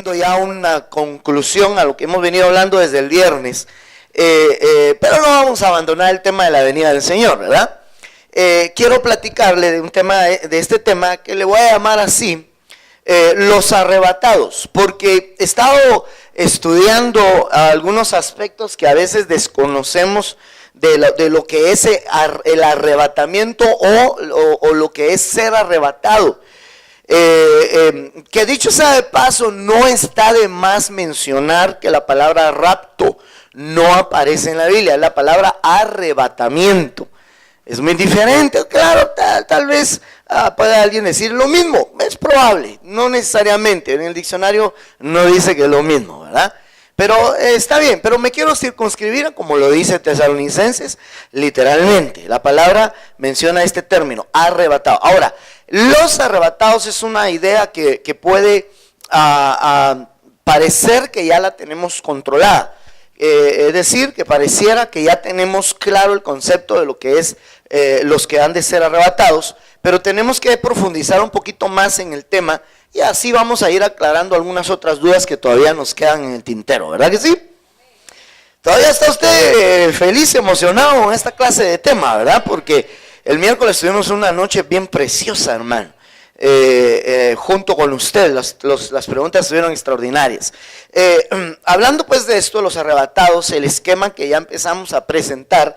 Ya una conclusión a lo que hemos venido hablando desde el viernes, pero no vamos a abandonar el tema de la venida del Señor, ¿verdad? Quiero platicarle de un tema, de este tema que le voy a llamar así, los arrebatados, porque he estado estudiando algunos aspectos que a veces desconocemos de lo que es el arrebatamiento o lo que es ser arrebatado. Que dicho sea de paso, no está de más mencionar que la palabra rapto no aparece en la Biblia, es la palabra arrebatamiento. Es muy diferente, claro, tal vez pueda alguien decir lo mismo, es probable, no necesariamente, en el diccionario no dice que es lo mismo, ¿verdad? Pero está bien, pero me quiero circunscribir, como lo dice Tesalonicenses, literalmente. La palabra menciona este término, arrebatado. Ahora, los arrebatados es una idea que puede parecer que ya la tenemos controlada. Es decir, que pareciera que ya tenemos claro el concepto de lo que es los que han de ser arrebatados, pero tenemos que profundizar un poquito más en el tema. Y así vamos a ir aclarando algunas otras dudas que todavía nos quedan en el tintero, ¿verdad que sí? Todavía está usted feliz, emocionado con esta clase de tema, ¿verdad? Porque el miércoles tuvimos una noche bien preciosa, hermano, junto con usted. Las preguntas estuvieron extraordinarias. Hablando pues de esto, los arrebatados, el esquema que ya empezamos a presentar,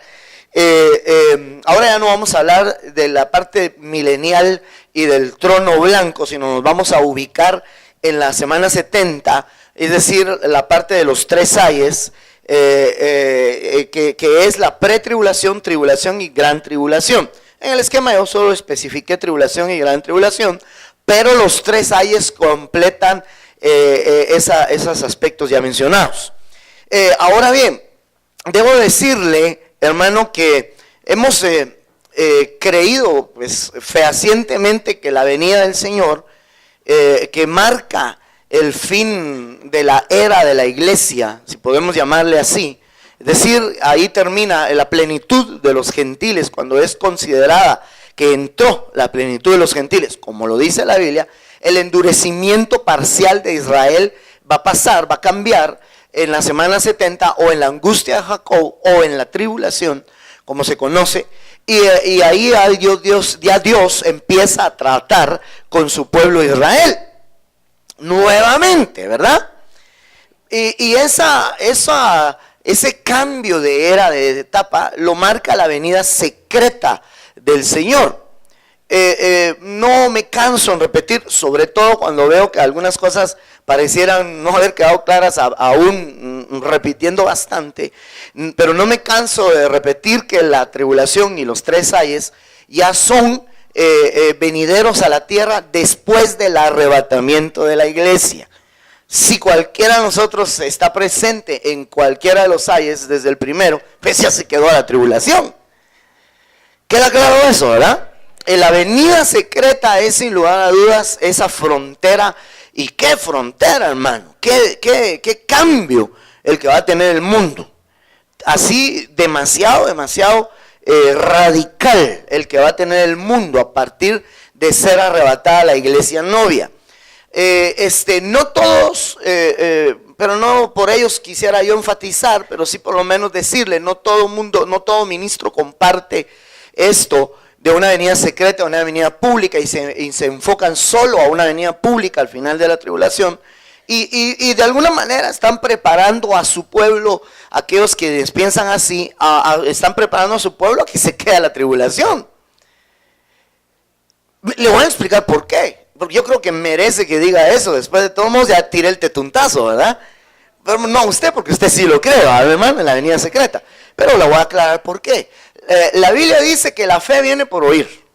ahora ya no vamos a hablar de la parte milenial y del trono blanco, sino nos vamos a ubicar en la semana 70, es decir, la parte de los tres ayes, que es la pretribulación, tribulación y gran tribulación. En el esquema yo solo especifiqué tribulación y gran tribulación, pero los tres ayes completan esos aspectos ya mencionados. Ahora bien, debo decirle, hermano, que hemos creído pues, fehacientemente que la venida del Señor, que marca el fin de la era de la iglesia, si podemos llamarle así, es decir, ahí termina la plenitud de los gentiles, cuando es considerada que entró la plenitud de los gentiles, como lo dice la Biblia, el endurecimiento parcial de Israel va a pasar, va a cambiar en la semana 70 o en la angustia de Jacob o en la tribulación, como se conoce, y ahí Dios empieza a tratar con su pueblo Israel nuevamente, ¿verdad? Y ese cambio de era, de etapa, lo marca la venida secreta del Señor. No me canso en repetir, sobre todo cuando veo que algunas cosas parecieran no haber quedado claras, aún repitiendo bastante, pero no me canso de repetir que la tribulación y los tres ayes ya son venideros a la tierra después del arrebatamiento de la iglesia. Si cualquiera de nosotros está presente en cualquiera de los ayes desde el primero, pues ya se quedó a la tribulación. ¿Queda claro eso, verdad? En la venida secreta es sin lugar a dudas esa frontera. ¿Y qué frontera, hermano? ¿Qué cambio el que va a tener el mundo? Así demasiado radical el que va a tener el mundo a partir de ser arrebatada la iglesia novia. No todos, pero no por ellos quisiera yo enfatizar, pero sí por lo menos decirle, no todo mundo, no todo ministro comparte esto de una venida secreta, una venida pública, y se enfocan solo a una venida pública al final de la tribulación, y de alguna manera están preparando a su pueblo, aquellos que piensan así, están preparando a su pueblo a que se quede a la tribulación. Le voy a explicar por qué, porque yo creo que merece que diga eso. Después de todos modos ya tiré el tetuntazo, ¿verdad? Pero no usted, porque usted sí lo cree, hermano, en la venida secreta, pero le voy a aclarar por qué. La Biblia dice que la fe viene por oír.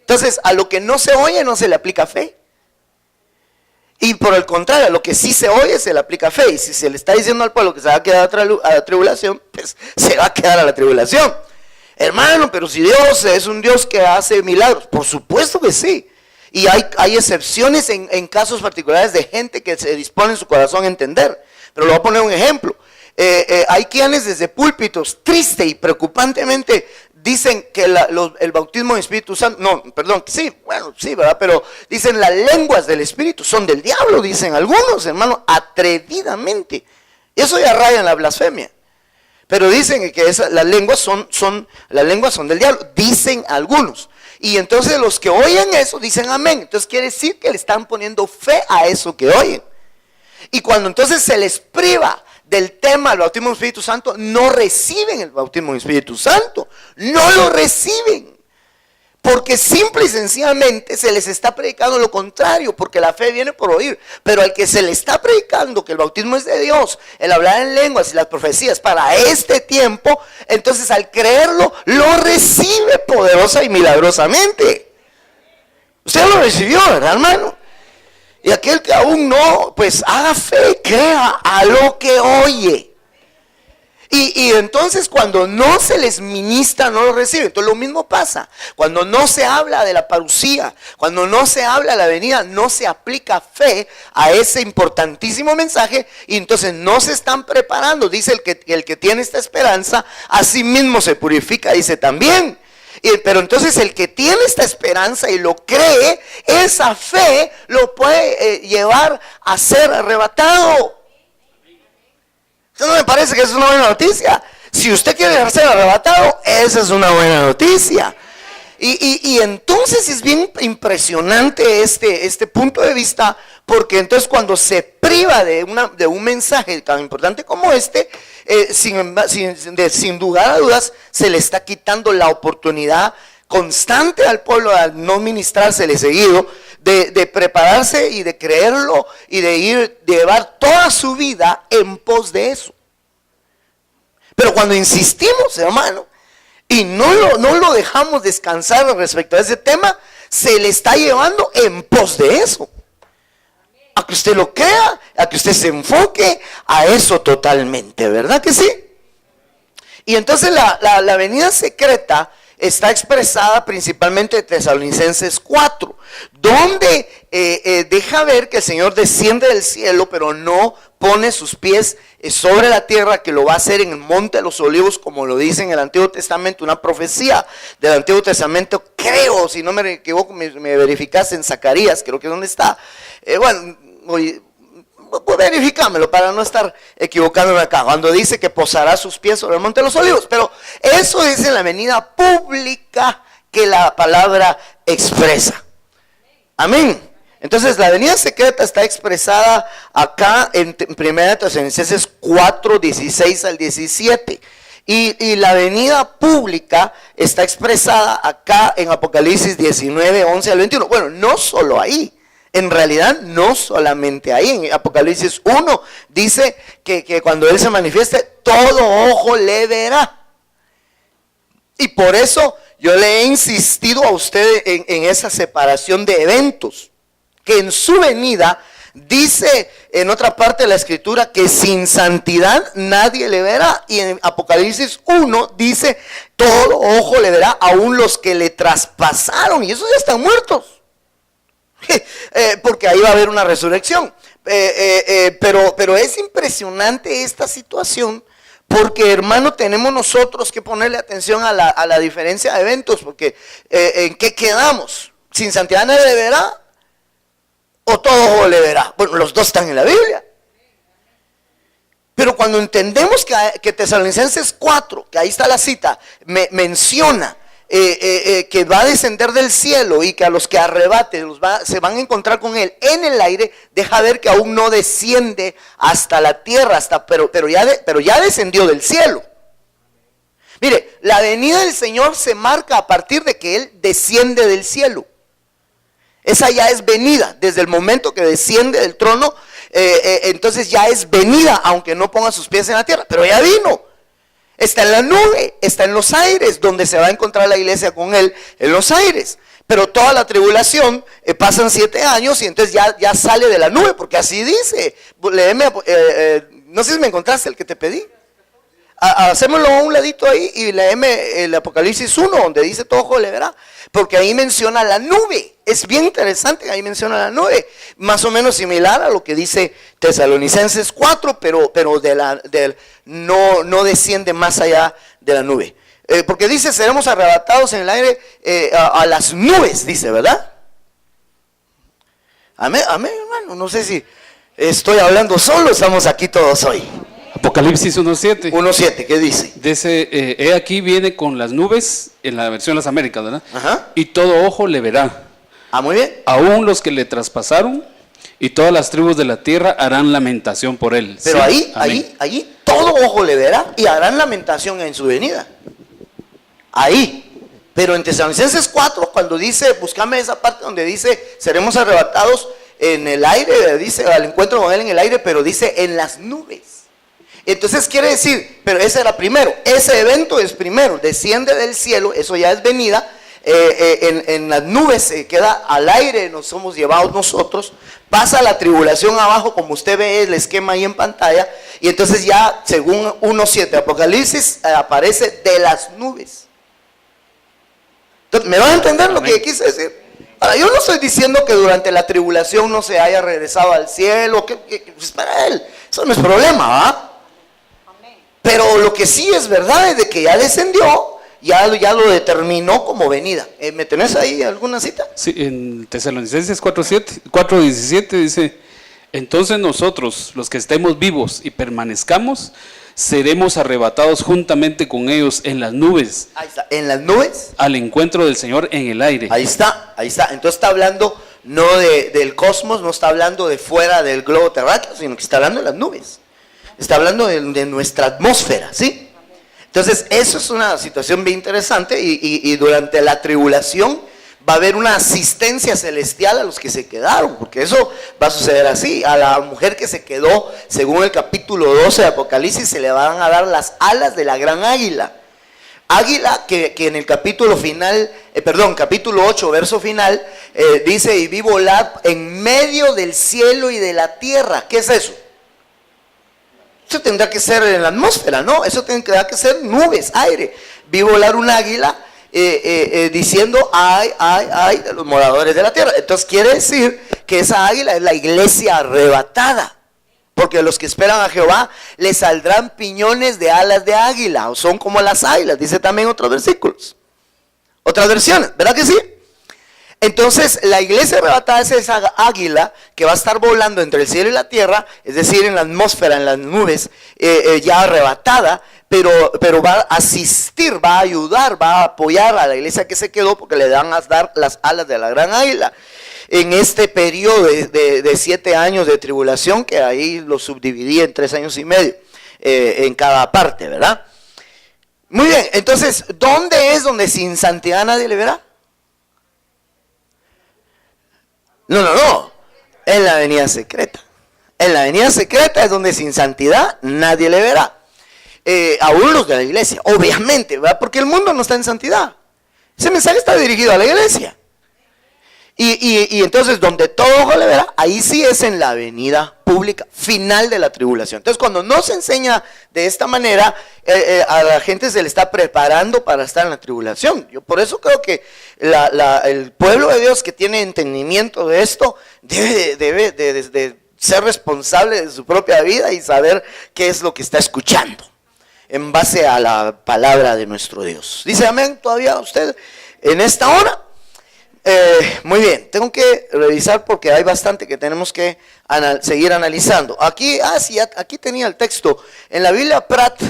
Entonces, a lo que no se oye no se le aplica fe. Y por el contrario, a lo que sí se oye se le aplica fe. Y si se le está diciendo al pueblo que se va a quedar a la tribulación, pues se va a quedar a la tribulación. Hermano, pero si Dios es un Dios que hace milagros, por supuesto que sí. Y hay excepciones en casos particulares de gente que se dispone en su corazón a entender. Pero le voy a poner un ejemplo. Hay quienes desde púlpitos triste y preocupantemente dicen que el bautismo del Espíritu Santo, no, perdón, sí, bueno, sí, ¿verdad? Pero dicen las lenguas del Espíritu son del diablo, dicen algunos, hermano, atrevidamente. Eso ya raya en la blasfemia. Pero dicen que las lenguas son del diablo, dicen algunos. Y entonces los que oyen eso dicen amén. Entonces quiere decir que le están poniendo fe a eso que oyen. Y cuando entonces se les priva del tema del bautismo del Espíritu Santo, no reciben el bautismo del Espíritu Santo. No lo reciben. Porque simple y sencillamente se les está predicando lo contrario, porque la fe viene por oír. Pero al que se le está predicando que el bautismo es de Dios, el hablar en lenguas y las profecías para este tiempo, entonces al creerlo, lo recibe poderosa y milagrosamente. Usted lo recibió, ¿verdad, hermano? Y aquel que aún no, pues haga fe, crea a lo que oye. Y entonces cuando no se les ministra, no lo reciben. Entonces lo mismo pasa. Cuando no se habla de la parucía, cuando no se habla de la venida, no se aplica fe a ese importantísimo mensaje. Y entonces no se están preparando. Dice el que tiene esta esperanza, a sí mismo se purifica, dice también. Pero entonces el que tiene esta esperanza y lo cree, esa fe lo puede llevar a ser arrebatado. ¿No me parece que es una buena noticia? Si usted quiere ser arrebatado, esa es una buena noticia. Y entonces es bien impresionante este punto de vista, porque entonces cuando se priva de un mensaje tan importante como sin lugar a dudas, se le está quitando la oportunidad constante al pueblo, al no ministrársele seguido, de prepararse y de creerlo y de llevar toda su vida en pos de eso. Pero cuando insistimos, hermano, y no lo dejamos descansar respecto a ese tema, se le está llevando en pos de eso. A que usted lo crea, a que usted se enfoque a eso totalmente, ¿verdad que sí? Y entonces la venida secreta está expresada principalmente en Tesalonicenses 4, donde deja ver que el Señor desciende del cielo, pero no pone sus pies sobre la tierra, que lo va a hacer en el monte de los olivos, como lo dice en el Antiguo Testamento, una profecía del Antiguo Testamento, creo, si no me equivoco, me verificaste en Zacarías, creo que es donde está. Bueno, pues verifícamelo para no estar equivocándome acá, cuando dice que posará sus pies sobre el monte de los olivos. Pero eso es en la venida pública que la palabra expresa. Amén. Entonces la venida secreta está expresada acá en 1 Tesalonicenses 4, 16 al 17. Y la venida pública está expresada acá en Apocalipsis 19, 11 al 21. Bueno, no solo ahí. En realidad no solamente ahí. En Apocalipsis 1 dice que cuando Él se manifieste, todo ojo le verá. Y por eso yo le he insistido a usted en esa separación de eventos. Que en su venida dice en otra parte de la escritura que sin santidad nadie le verá. Y en Apocalipsis 1 dice todo ojo le verá, aún los que le traspasaron. Y esos ya están muertos. Porque ahí va a haber una resurrección. Pero es impresionante esta situación, porque hermano, tenemos nosotros que ponerle atención a la diferencia de eventos, porque ¿en qué quedamos? ¿Sin santidad nadie le verá? ¿O todo le verá? Bueno, los dos están en la Biblia. Pero cuando entendemos que Tesalonicenses 4, que ahí está la cita, menciona que va a descender del cielo y que a los que arrebate se van a encontrar con Él en el aire, deja ver que aún no desciende hasta la tierra, pero ya descendió del cielo. Mire, la venida del Señor se marca a partir de que Él desciende del cielo. Esa ya es venida, desde el momento que desciende del trono, entonces ya es venida, aunque no ponga sus pies en la tierra, pero ya vino. Está en la nube, está en los aires, donde se va a encontrar la iglesia con Él, en los aires. Pero toda la tribulación, pasan 7 años y entonces ya sale de la nube, porque así dice. Léeme, no sé si me encontraste el que te pedí. Hacémoslo a un ladito ahí y léeme el Apocalipsis 1, donde dice todo ojo le verá, porque ahí menciona la nube. Es bien interesante que ahí menciona la nube, más o menos similar a lo que dice Tesalonicenses 4, pero no desciende más allá de la nube. Porque dice, seremos arrebatados en el aire a las nubes, dice, ¿verdad? Amén, amén, hermano. No sé si estoy hablando solo, estamos aquí todos hoy. Apocalipsis 1.7. 1.7, ¿qué dice? Dice, he aquí viene con las nubes, en la versión de las Américas, ¿verdad? Ajá. Y todo ojo le verá. Ah, muy bien. Aún los que le traspasaron, y todas las tribus de la tierra harán lamentación por él. Pero Sí, ahí todo ojo le verá y harán lamentación en su venida. Ahí. Pero en Tesalonicenses 4, cuando dice, búscame esa parte donde dice, seremos arrebatados en el aire, dice, al encuentro con él en el aire, pero dice, en las nubes. Entonces quiere decir, pero ese era primero, ese evento es primero, desciende del cielo, eso ya es venida, en las nubes se queda al aire, nos somos llevados nosotros, pasa la tribulación abajo, como usted ve el esquema ahí en pantalla, y entonces ya, según 1.7 Apocalipsis, aparece de las nubes. Entonces, ¿me van a entender lo que quise decir? Ahora, yo no estoy diciendo que durante la tribulación no se haya regresado al cielo, que pues para él, eso no es problema, ¿va? Pero lo que sí es verdad es de que ya descendió, ya lo determinó como venida. ¿Me tenés ahí alguna cita? Sí, en Tesalonicenses 4.17 dice, entonces nosotros, los que estemos vivos y permanezcamos, seremos arrebatados juntamente con ellos en las nubes. Ahí está, en las nubes. Al encuentro del Señor en el aire. Ahí está. Entonces está hablando no del cosmos, no está hablando de fuera del globo terráqueo, sino que está hablando de las nubes. Está hablando de nuestra atmósfera, ¿sí? Entonces, eso es una situación bien interesante y durante la tribulación va a haber una asistencia celestial a los que se quedaron, porque eso va a suceder así. A la mujer que se quedó, según el capítulo 12 de Apocalipsis, se le van a dar las alas de la gran águila. Águila que en el capítulo final, capítulo 8, verso final, dice, y vi volar en medio del cielo y de la tierra. ¿Qué es eso? Eso tendrá que ser en la atmósfera, ¿no? Eso tendrá que ser nubes, aire. Vi volar un águila diciendo, ay de los moradores de la tierra. Entonces quiere decir que esa águila es la iglesia arrebatada. Porque los que esperan a Jehová les saldrán piñones de alas de águila, o son como las águilas, dice también otros versículos. Otras versiones, ¿verdad que sí? Entonces, la iglesia arrebatada es esa águila que va a estar volando entre el cielo y la tierra, es decir, en la atmósfera, en las nubes, ya arrebatada, pero va a asistir, va a ayudar, va a apoyar a la iglesia que se quedó, porque le van a dar las alas de la gran águila. En este periodo de 7 años de tribulación, que ahí lo subdividí en 3 años y medio, en cada parte, ¿verdad? Muy bien, entonces, ¿dónde es donde sin santidad nadie le verá? No, en la avenida secreta. En la avenida secreta es donde sin santidad nadie le verá. Aún los de la iglesia, obviamente, ¿verdad? Porque el mundo no está en santidad. Ese mensaje está dirigido a la iglesia. Y entonces donde todo ojo le verá, ahí sí es en la venida pública final de la tribulación. Entonces cuando no se enseña de esta manera, a la gente se le está preparando para estar en la tribulación. Yo por eso creo que el pueblo de Dios que tiene entendimiento de esto debe de ser responsable de su propia vida y saber qué es lo que está escuchando en base a la palabra de nuestro Dios. ¿Dice amén todavía usted en esta hora? Muy bien, tengo que revisar porque hay bastante que tenemos que seguir analizando. Aquí tenía el texto. En la Biblia Pratt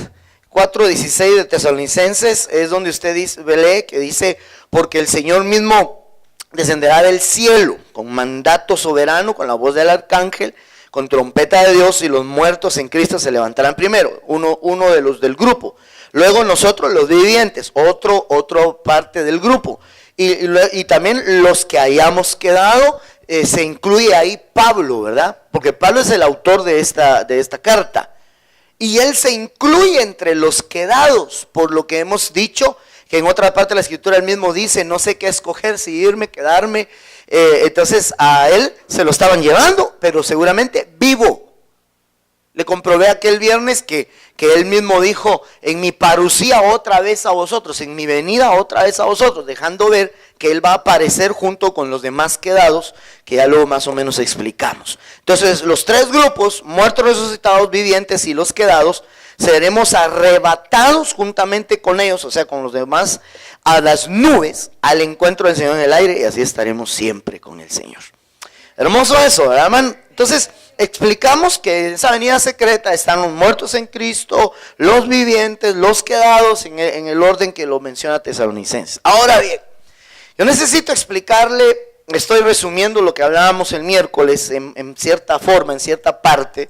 4:16 de Tesalonicenses es donde usted lee que dice, porque el Señor mismo descenderá del cielo con mandato soberano, con la voz del arcángel, con trompeta de Dios, y los muertos en Cristo se levantarán primero, uno de los del grupo. Luego nosotros los vivientes, otro parte del grupo. Y también los que hayamos quedado, se incluye ahí Pablo, ¿verdad? Porque Pablo es el autor de esta carta. Y él se incluye entre los quedados, por lo que hemos dicho, que en otra parte de la escritura él mismo dice, no sé qué escoger, si irme, quedarme. Entonces a él se lo estaban llevando, pero seguramente vivo. Le comprobé aquel viernes que él mismo dijo, en mi parusía otra vez a vosotros, en mi venida otra vez a vosotros, dejando ver que él va a aparecer junto con los demás quedados, que ya luego más o menos explicamos. Entonces los 3 grupos, muertos, resucitados, vivientes y los quedados, seremos arrebatados juntamente con ellos, o sea, con los demás, a las nubes, al encuentro del Señor en el aire, y así estaremos siempre con el Señor. Hermoso eso, ¿verdad, hermano? Entonces, explicamos que en esa venida secreta están los muertos en Cristo, los vivientes, los quedados, en el orden que lo menciona Tesalonicenses. Ahora bien, yo necesito explicarle, estoy resumiendo lo que hablábamos el miércoles en cierta forma, en cierta parte,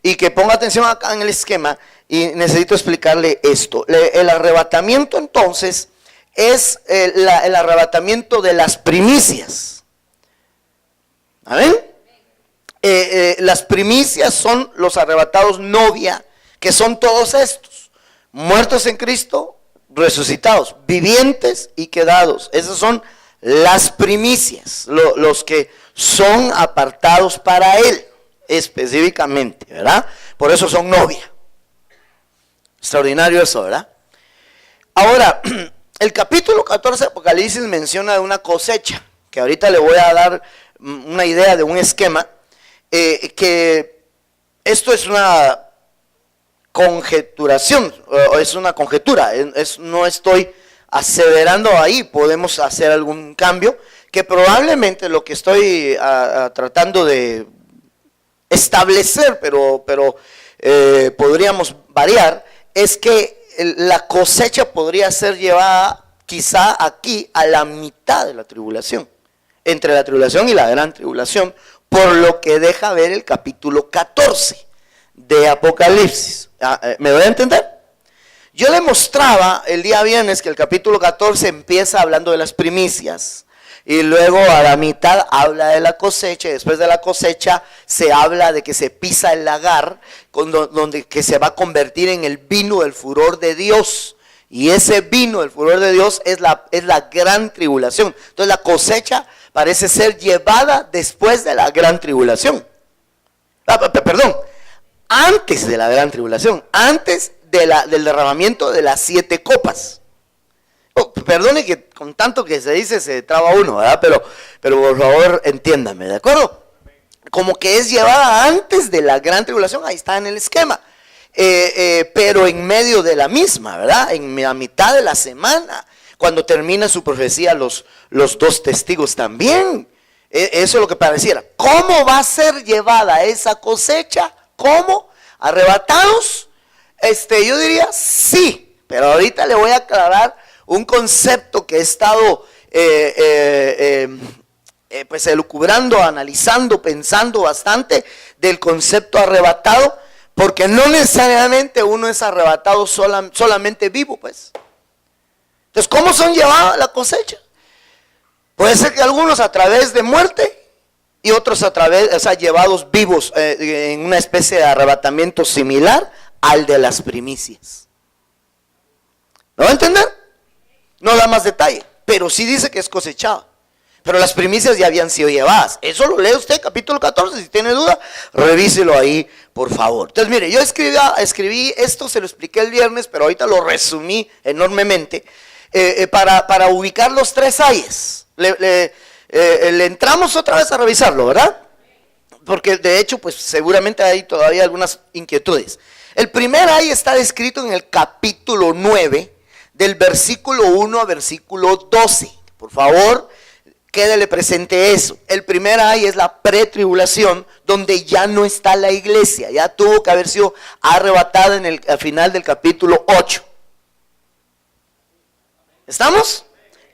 y que ponga atención acá en el esquema, y necesito explicarle esto. El arrebatamiento entonces es el arrebatamiento de las primicias. ¿Amén? Las primicias son los arrebatados novia, que son todos estos, muertos en Cristo, resucitados, vivientes y quedados. Esas son las primicias, los que son apartados para Él, específicamente, ¿verdad? Por eso son novia. Extraordinario eso, ¿verdad? Ahora, el capítulo 14 de Apocalipsis menciona de una cosecha, que ahorita le voy a dar una idea de un esquema, que esto es una conjeturación, es una conjetura, no estoy aseverando ahí, podemos hacer algún cambio, que probablemente lo que estoy tratando de establecer, pero podríamos variar, es que la cosecha podría ser llevada quizá aquí a la mitad de la tribulación, entre la tribulación y la gran tribulación, por lo que deja ver el capítulo 14 de Apocalipsis. ¿Me doy a entender? Yo le mostraba el día viernes que el capítulo 14 empieza hablando de las primicias, y luego a la mitad habla de la cosecha, y después de la cosecha se habla de que se pisa el lagar, donde que se va a convertir en el vino del furor de Dios. Y ese vino del furor de Dios es la gran tribulación. Entonces la cosecha parece ser llevada después de la gran tribulación. Perdón, antes de la gran tribulación, antes del derramamiento de las 7 copas. Perdone que con tanto que se dice se traba uno, ¿verdad? Pero por favor entiéndame, ¿de acuerdo? Como que es llevada antes de la gran tribulación, ahí está en el esquema. Pero en medio de la misma, ¿verdad? En la mitad de la semana, cuando termina su profecía los 2 testigos también. Eso es lo que pareciera. ¿Cómo va a ser llevada esa cosecha? ¿Cómo? ¿Arrebatados? Yo diría sí, pero ahorita le voy a aclarar un concepto que he estado pues elucubrando, analizando, pensando bastante del concepto arrebatado, porque no necesariamente uno es arrebatado solamente vivo, pues. Entonces, ¿cómo son llevadas la cosecha? Puede ser que algunos a través de muerte y otros a través, o sea, llevados vivos en una especie de arrebatamiento similar al de las primicias. ¿No va a entender? No da más detalle, pero sí dice que es cosechado. Pero las primicias ya habían sido llevadas. Eso lo lee usted, capítulo 14, si tiene duda, revíselo ahí, por favor. Entonces, mire, yo escribí esto, se lo expliqué el viernes, pero ahorita lo resumí enormemente, para ubicar los 3 ayes. Le entramos otra vez a revisarlo, ¿verdad? Porque de hecho, pues seguramente hay todavía algunas inquietudes. El primer ay está descrito en el capítulo 9, del versículo 1 a versículo 12. Por favor, quédele presente eso. El primer ay es la pretribulación, donde ya no está la iglesia, ya tuvo que haber sido arrebatada al final del capítulo 8. ¿Estamos?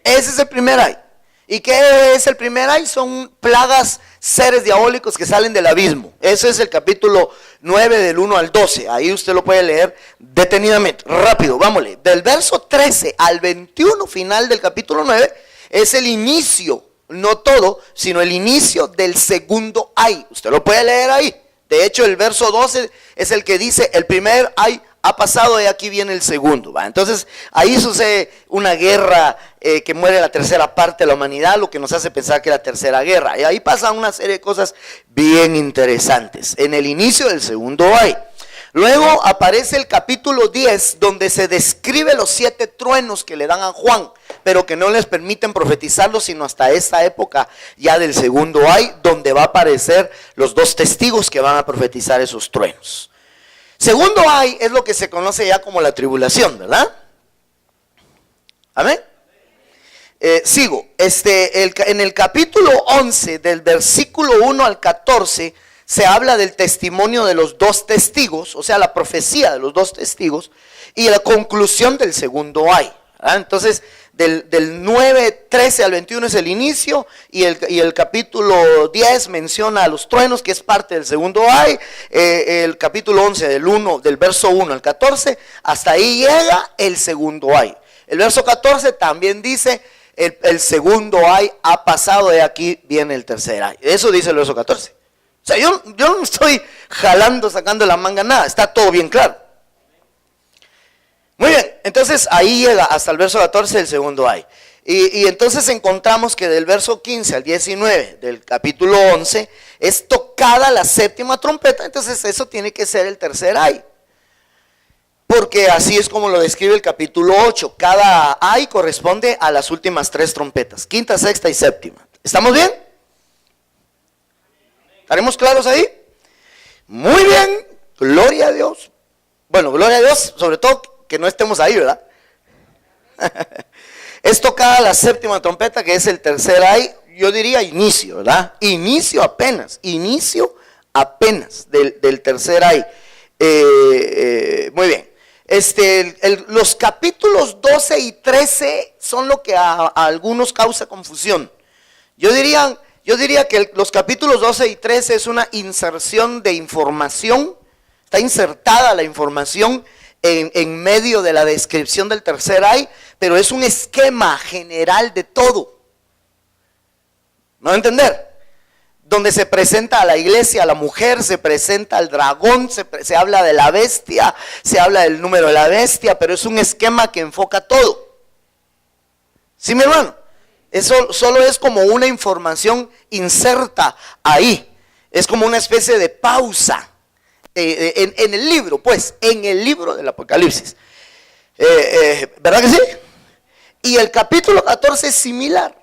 Ese es el primer ay. ¿Y qué es el primer ay? Son plagas, seres diabólicos que salen del abismo. Ese es el capítulo 9 del 1 al 12. Ahí usted lo puede leer detenidamente. Rápido, vámonos. Del verso 13 al 21 final del capítulo 9 es el inicio, no todo, sino el inicio del segundo ay. Usted lo puede leer ahí. De hecho, el verso 12 es el que dice, el primer ay ha pasado y aquí viene el segundo. ¿Va? Entonces, ahí sucede una guerra que muere la tercera parte de la humanidad, lo que nos hace pensar que es la tercera guerra. Y ahí pasan una serie de cosas bien interesantes. En el inicio del segundo ay. Luego aparece el capítulo 10, donde se describe los 7 truenos que le dan a Juan, pero que no les permiten profetizarlo sino hasta esta época ya del segundo ay, donde va a aparecer los 2 testigos que van a profetizar esos truenos. Segundo ay es lo que se conoce ya como la tribulación, ¿verdad? Amén. Sigo. En el capítulo 11, del versículo 1 al 14, se habla del testimonio de los dos testigos, o sea, la profecía de los dos testigos, y la conclusión del segundo ay. Entonces, del 9, 13 al 21 es el inicio, y el capítulo 10 menciona a los truenos, que es parte del segundo ay. El capítulo 11, del verso 1 al 14, hasta ahí llega el segundo ay. El verso 14 también dice, el segundo ay ha pasado, de aquí viene el tercer ay. Eso dice el verso 14. O sea, yo no estoy jalando, sacando la manga, nada, está todo bien claro. Muy bien, entonces ahí llega hasta el verso 14 el segundo ay. Y entonces encontramos que del verso 15 al 19 del capítulo 11 es tocada la séptima trompeta, entonces eso tiene que ser el tercer ay. Porque así es como lo describe el capítulo 8. Cada ay corresponde a las últimas 3 trompetas, quinta, sexta y séptima. ¿Estamos bien? ¿Estaremos claros ahí? Muy bien, gloria a Dios. Bueno, gloria a Dios, sobre todo que no estemos ahí, ¿verdad? Es tocada la séptima trompeta, que es el tercer ay, yo diría inicio, ¿verdad? Inicio apenas del tercer ay. Muy bien. Los capítulos 12 y 13 son lo que a algunos causa confusión. Yo diría que los capítulos 12 y 13 es una inserción de información, está insertada la información en medio de la descripción del tercer ay, pero es un esquema general de todo. ¿Me va a entender? Donde se presenta a la iglesia, a la mujer, se presenta al dragón, se habla de la bestia, se habla del número de la bestia, pero es un esquema que enfoca todo. ¿Sí, mi hermano? Eso solo es como una información inserta ahí. Es como una especie de pausa en el libro, pues, en el libro del Apocalipsis. ¿Verdad que sí? Y el capítulo 14 es similar.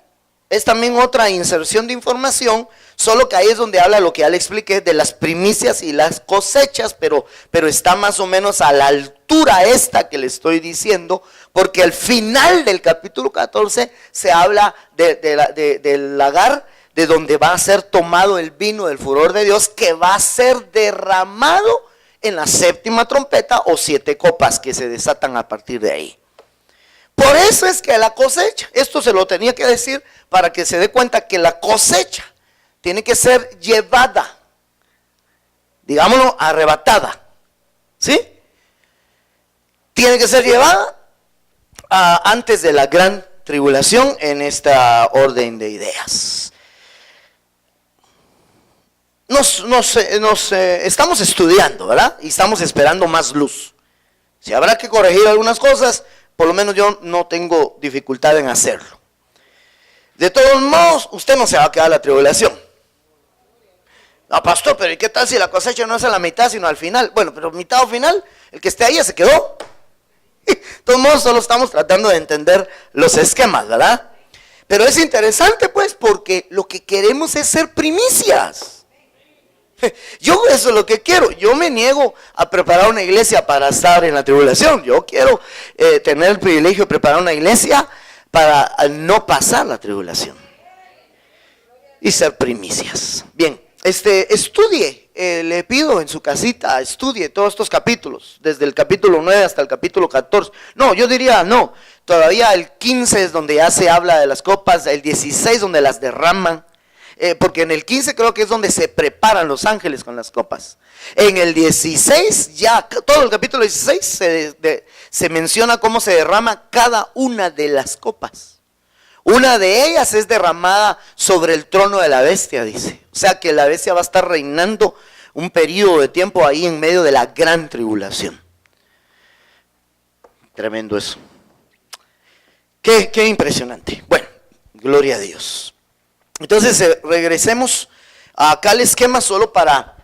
Es también otra inserción de información, solo que ahí es donde habla lo que ya le expliqué de las primicias y las cosechas, pero está más o menos a la altura esta que le estoy diciendo, porque al final del capítulo 14 se habla del lagar, de donde va a ser tomado el vino del furor de Dios, que va a ser derramado en la séptima trompeta o 7 copas que se desatan a partir de ahí. Por eso es que la cosecha, esto se lo tenía que decir para que se dé cuenta que la cosecha tiene que ser llevada, digámoslo, arrebatada, ¿sí? Tiene que ser llevada antes de la gran tribulación en esta orden de ideas. Estamos estudiando, ¿verdad? Y estamos esperando más luz. Si habrá que corregir algunas cosas, por lo menos yo no tengo dificultad en hacerlo. De todos modos, usted no se va a quedar la tribulación. No, pastor, pero ¿y qué tal si la cosecha no es a la mitad, sino al final? Bueno, pero mitad o final, el que esté ahí ya se quedó. De todos modos, solo estamos tratando de entender los esquemas, ¿verdad? Pero es interesante, pues, porque lo que queremos es ser primicias. Yo eso es lo que quiero. Yo me niego a preparar una iglesia para estar en la tribulación. Yo quiero tener el privilegio de preparar una iglesia para no pasar la tribulación y ser primicias. Bien, estudie, le pido en su casita, estudie todos estos capítulos, desde el capítulo 9 hasta el capítulo 14. No, yo diría no, todavía el 15 es donde ya se habla de las copas, el 16 donde las derraman. Porque en el 15 creo que es donde se preparan los ángeles con las copas. En el 16 ya, todo el capítulo 16 se menciona cómo se derrama cada una de las copas. Una de ellas es derramada sobre el trono de la bestia, dice. O sea que la bestia va a estar reinando un periodo de tiempo ahí en medio de la gran tribulación. Tremendo eso. Qué impresionante. Bueno, gloria a Dios. Entonces regresemos acá al esquema solo para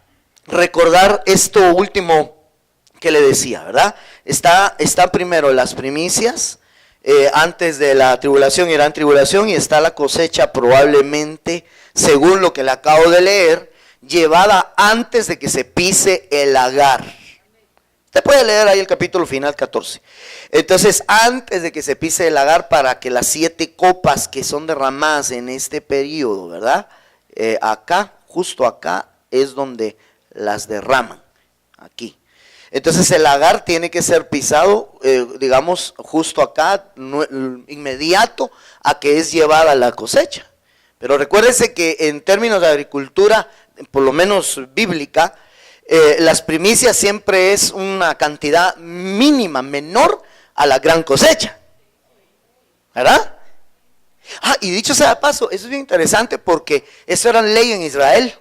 recordar esto último que le decía, ¿verdad? Está primero las primicias, antes de la tribulación y gran tribulación, y está la cosecha probablemente, según lo que le acabo de leer, llevada antes de que se pise el lagar. Usted puede leer ahí el capítulo final 14. Entonces, antes de que se pise el lagar, para que las 7 copas que son derramadas en este periodo, ¿verdad? Acá, justo acá, es donde las derraman. Aquí. Entonces el lagar tiene que ser pisado, digamos, justo acá, inmediato a que es llevada la cosecha. Pero recuérdese que en términos de agricultura, por lo menos bíblica, las primicias siempre es una cantidad mínima, menor a la gran cosecha. ¿Verdad? Y dicho sea de paso, eso es bien interesante porque eso era ley en Israel.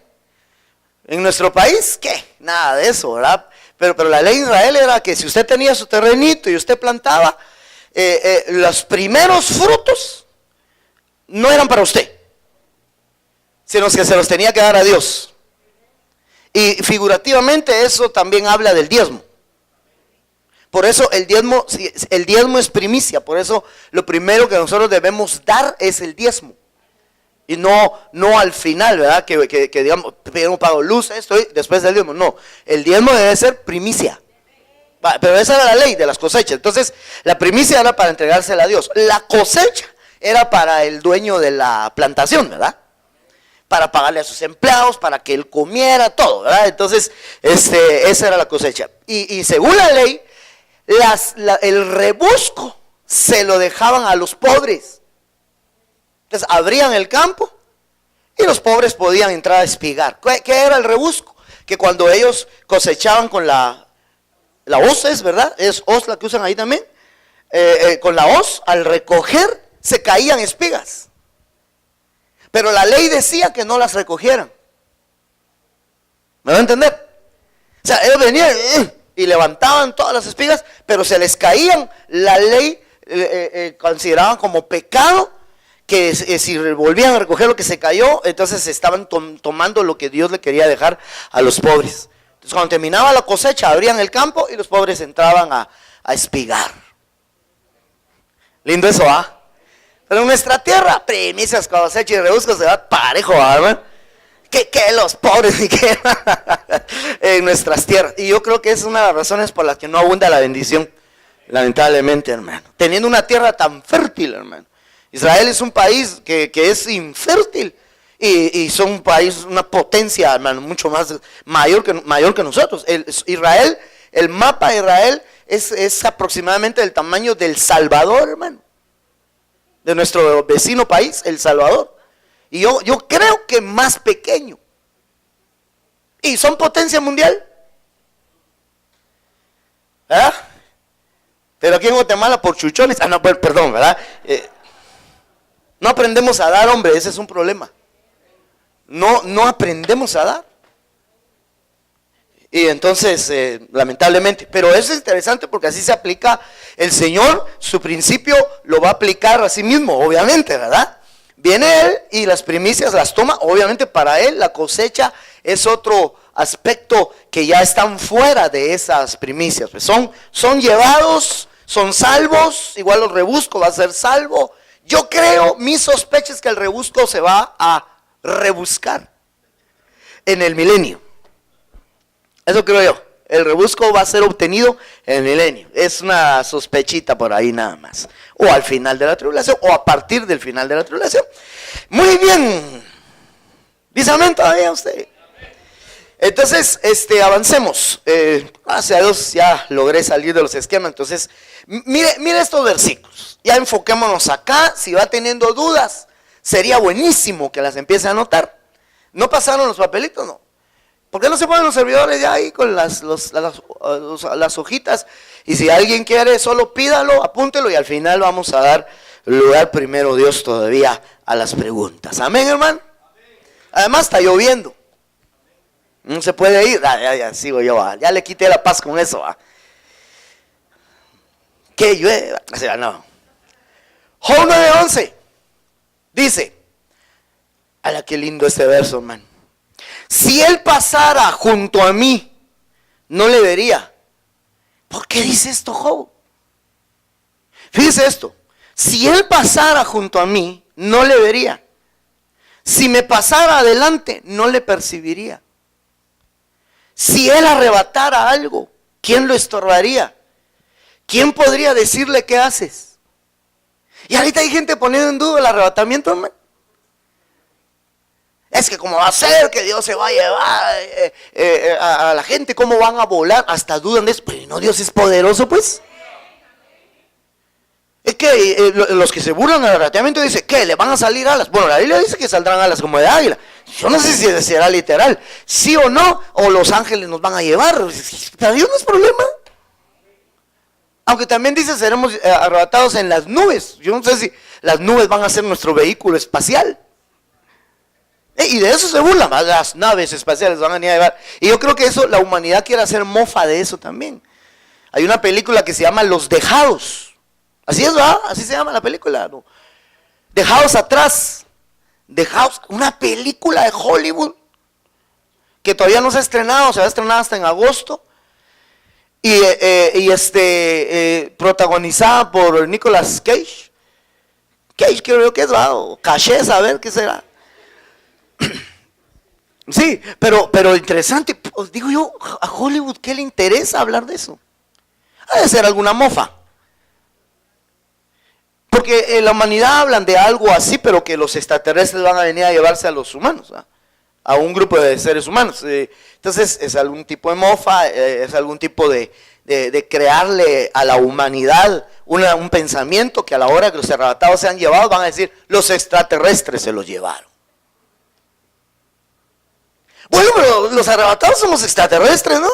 En nuestro país, ¿qué? Nada de eso, ¿verdad? Pero la ley de Israel era que si usted tenía su terrenito y usted plantaba, los primeros frutos no eran para usted, sino que se los tenía que dar a Dios. Y figurativamente eso también habla del diezmo. Por eso el diezmo es primicia, por eso lo primero que nosotros debemos dar es el diezmo. Y no al final, ¿verdad? Que digamos, primero pago luz, esto, y después del diezmo. No, el diezmo debe ser primicia. Pero esa era la ley de las cosechas. Entonces, la primicia era para entregársela a Dios. La cosecha era para el dueño de la plantación, ¿verdad? Para pagarle a sus empleados, para que él comiera, todo, ¿verdad? Entonces, esa era la cosecha. Y según la ley, el rebusco se lo dejaban a los pobres. Entonces abrían el campo y los pobres podían entrar a espigar. ¿Qué era el rebusco? Que cuando ellos cosechaban con la hoz, es verdad, es hoz la que usan ahí también, con la hoz, al recoger se caían espigas. Pero la ley decía que no las recogieran. ¿Me va a entender? O sea, ellos venían y levantaban todas las espigas, pero se les caían. La ley consideraban como pecado que si volvían a recoger lo que se cayó, entonces estaban tomando lo que Dios le quería dejar a los pobres. Entonces cuando terminaba la cosecha, abrían el campo y los pobres entraban a espigar. Lindo eso, ¿ah? Pero en nuestra tierra, primicias, cosecha y rebusco se va parejo, ¿verdad? Que los pobres y que en nuestras tierras. Y yo creo que es una de las razones por las que no abunda la bendición, lamentablemente, hermano. Teniendo una tierra tan fértil, hermano. Israel es un país que es infértil y son un país, una potencia, hermano, mucho más mayor que nosotros. Israel, el mapa de Israel es aproximadamente del tamaño del Salvador, hermano, de nuestro vecino país, El Salvador. Y yo creo que más pequeño. Y son potencia mundial. ¿Verdad? Pero aquí en Guatemala por chuchones. No, perdón, ¿verdad? No aprendemos a dar, hombre, ese es un problema. No aprendemos a dar. Y entonces, lamentablemente, pero eso es interesante porque así se aplica el Señor, su principio lo va a aplicar a sí mismo, obviamente, ¿verdad? Viene Él y las primicias las toma, obviamente para Él la cosecha es otro aspecto que ya están fuera de esas primicias. Pues son llevados, son salvos, igual el rebusco va a ser salvo. Yo creo, mi sospecha es que el rebusco se va a rebuscar en el milenio. Eso creo yo. El rebusco va a ser obtenido en el milenio. Es una sospechita por ahí nada más. O al final de la tribulación, o a partir del final de la tribulación. Muy bien. ¿Dice amén todavía usted? Entonces, avancemos. Gracias a Dios ya logré salir de los esquemas. Entonces, mire estos versículos. Ya enfoquémonos acá. Si va teniendo dudas, sería buenísimo que las empiece a anotar. ¿No pasaron los papelitos? No. ¿Por qué no se ponen los servidores ya ahí con las hojitas? Y si alguien quiere, solo pídalo, apúntelo y al final vamos a dar lugar primero Dios todavía a las preguntas. Amén, hermano. Además está lloviendo. No se puede ir. Ya sigo yo. Ya le quité la paz con eso. Que llueva. O sea, no. Job 9:11 dice, ala, qué lindo este verso, hermano. Si él pasara junto a mí, no le vería. ¿Por qué dice esto, Job? Fíjese esto. Si él pasara junto a mí, no le vería. Si me pasara adelante, no le percibiría. Si él arrebatara algo, ¿Quién lo estorbaría? ¿Quién podría decirle qué haces? Y ahorita hay gente poniendo en duda el arrebatamiento, hermano. Es que cómo va a ser que Dios se va a llevar a la gente, cómo van a volar, hasta dudan de eso. Pero no, Dios es poderoso, pues. Es que los que se burlan del arrebatamiento dicen, ¿qué? ¿Le van a salir alas? Bueno, la Biblia dice que saldrán alas como de águila. Yo no sé si será literal, sí o no, o los ángeles nos van a llevar. Para Dios no es problema. Aunque también dice, seremos arrebatados en las nubes. Yo no sé si las nubes van a ser nuestro vehículo espacial. Y de eso se burlan, las naves espaciales van a venir a llevar. Y yo creo que eso, la humanidad quiere hacer mofa de eso también. Hay una película que se llama Los Dejados. Así es, ¿verdad? Así se llama la película, ¿no? Dejados atrás. Dejados, una película de Hollywood que todavía no se ha estrenado, se va a estrenar hasta en agosto. Y protagonizada por Nicolas Cage. Cage creo que es, ¿verdad? O Caché, saber qué será. Sí, pero interesante, pues, digo yo, a Hollywood, ¿qué le interesa hablar de eso? Ha de ser alguna mofa. Porque en la humanidad hablan de algo así, pero que los extraterrestres van a venir a llevarse a los humanos, ¿verdad? A un grupo de seres humanos. Entonces es algún tipo de mofa, es algún tipo de crearle a la humanidad un pensamiento que a la hora que los arrebatados se han llevado van a decir, los extraterrestres se los llevaron. Bueno, pero los arrebatados somos extraterrestres, ¿no?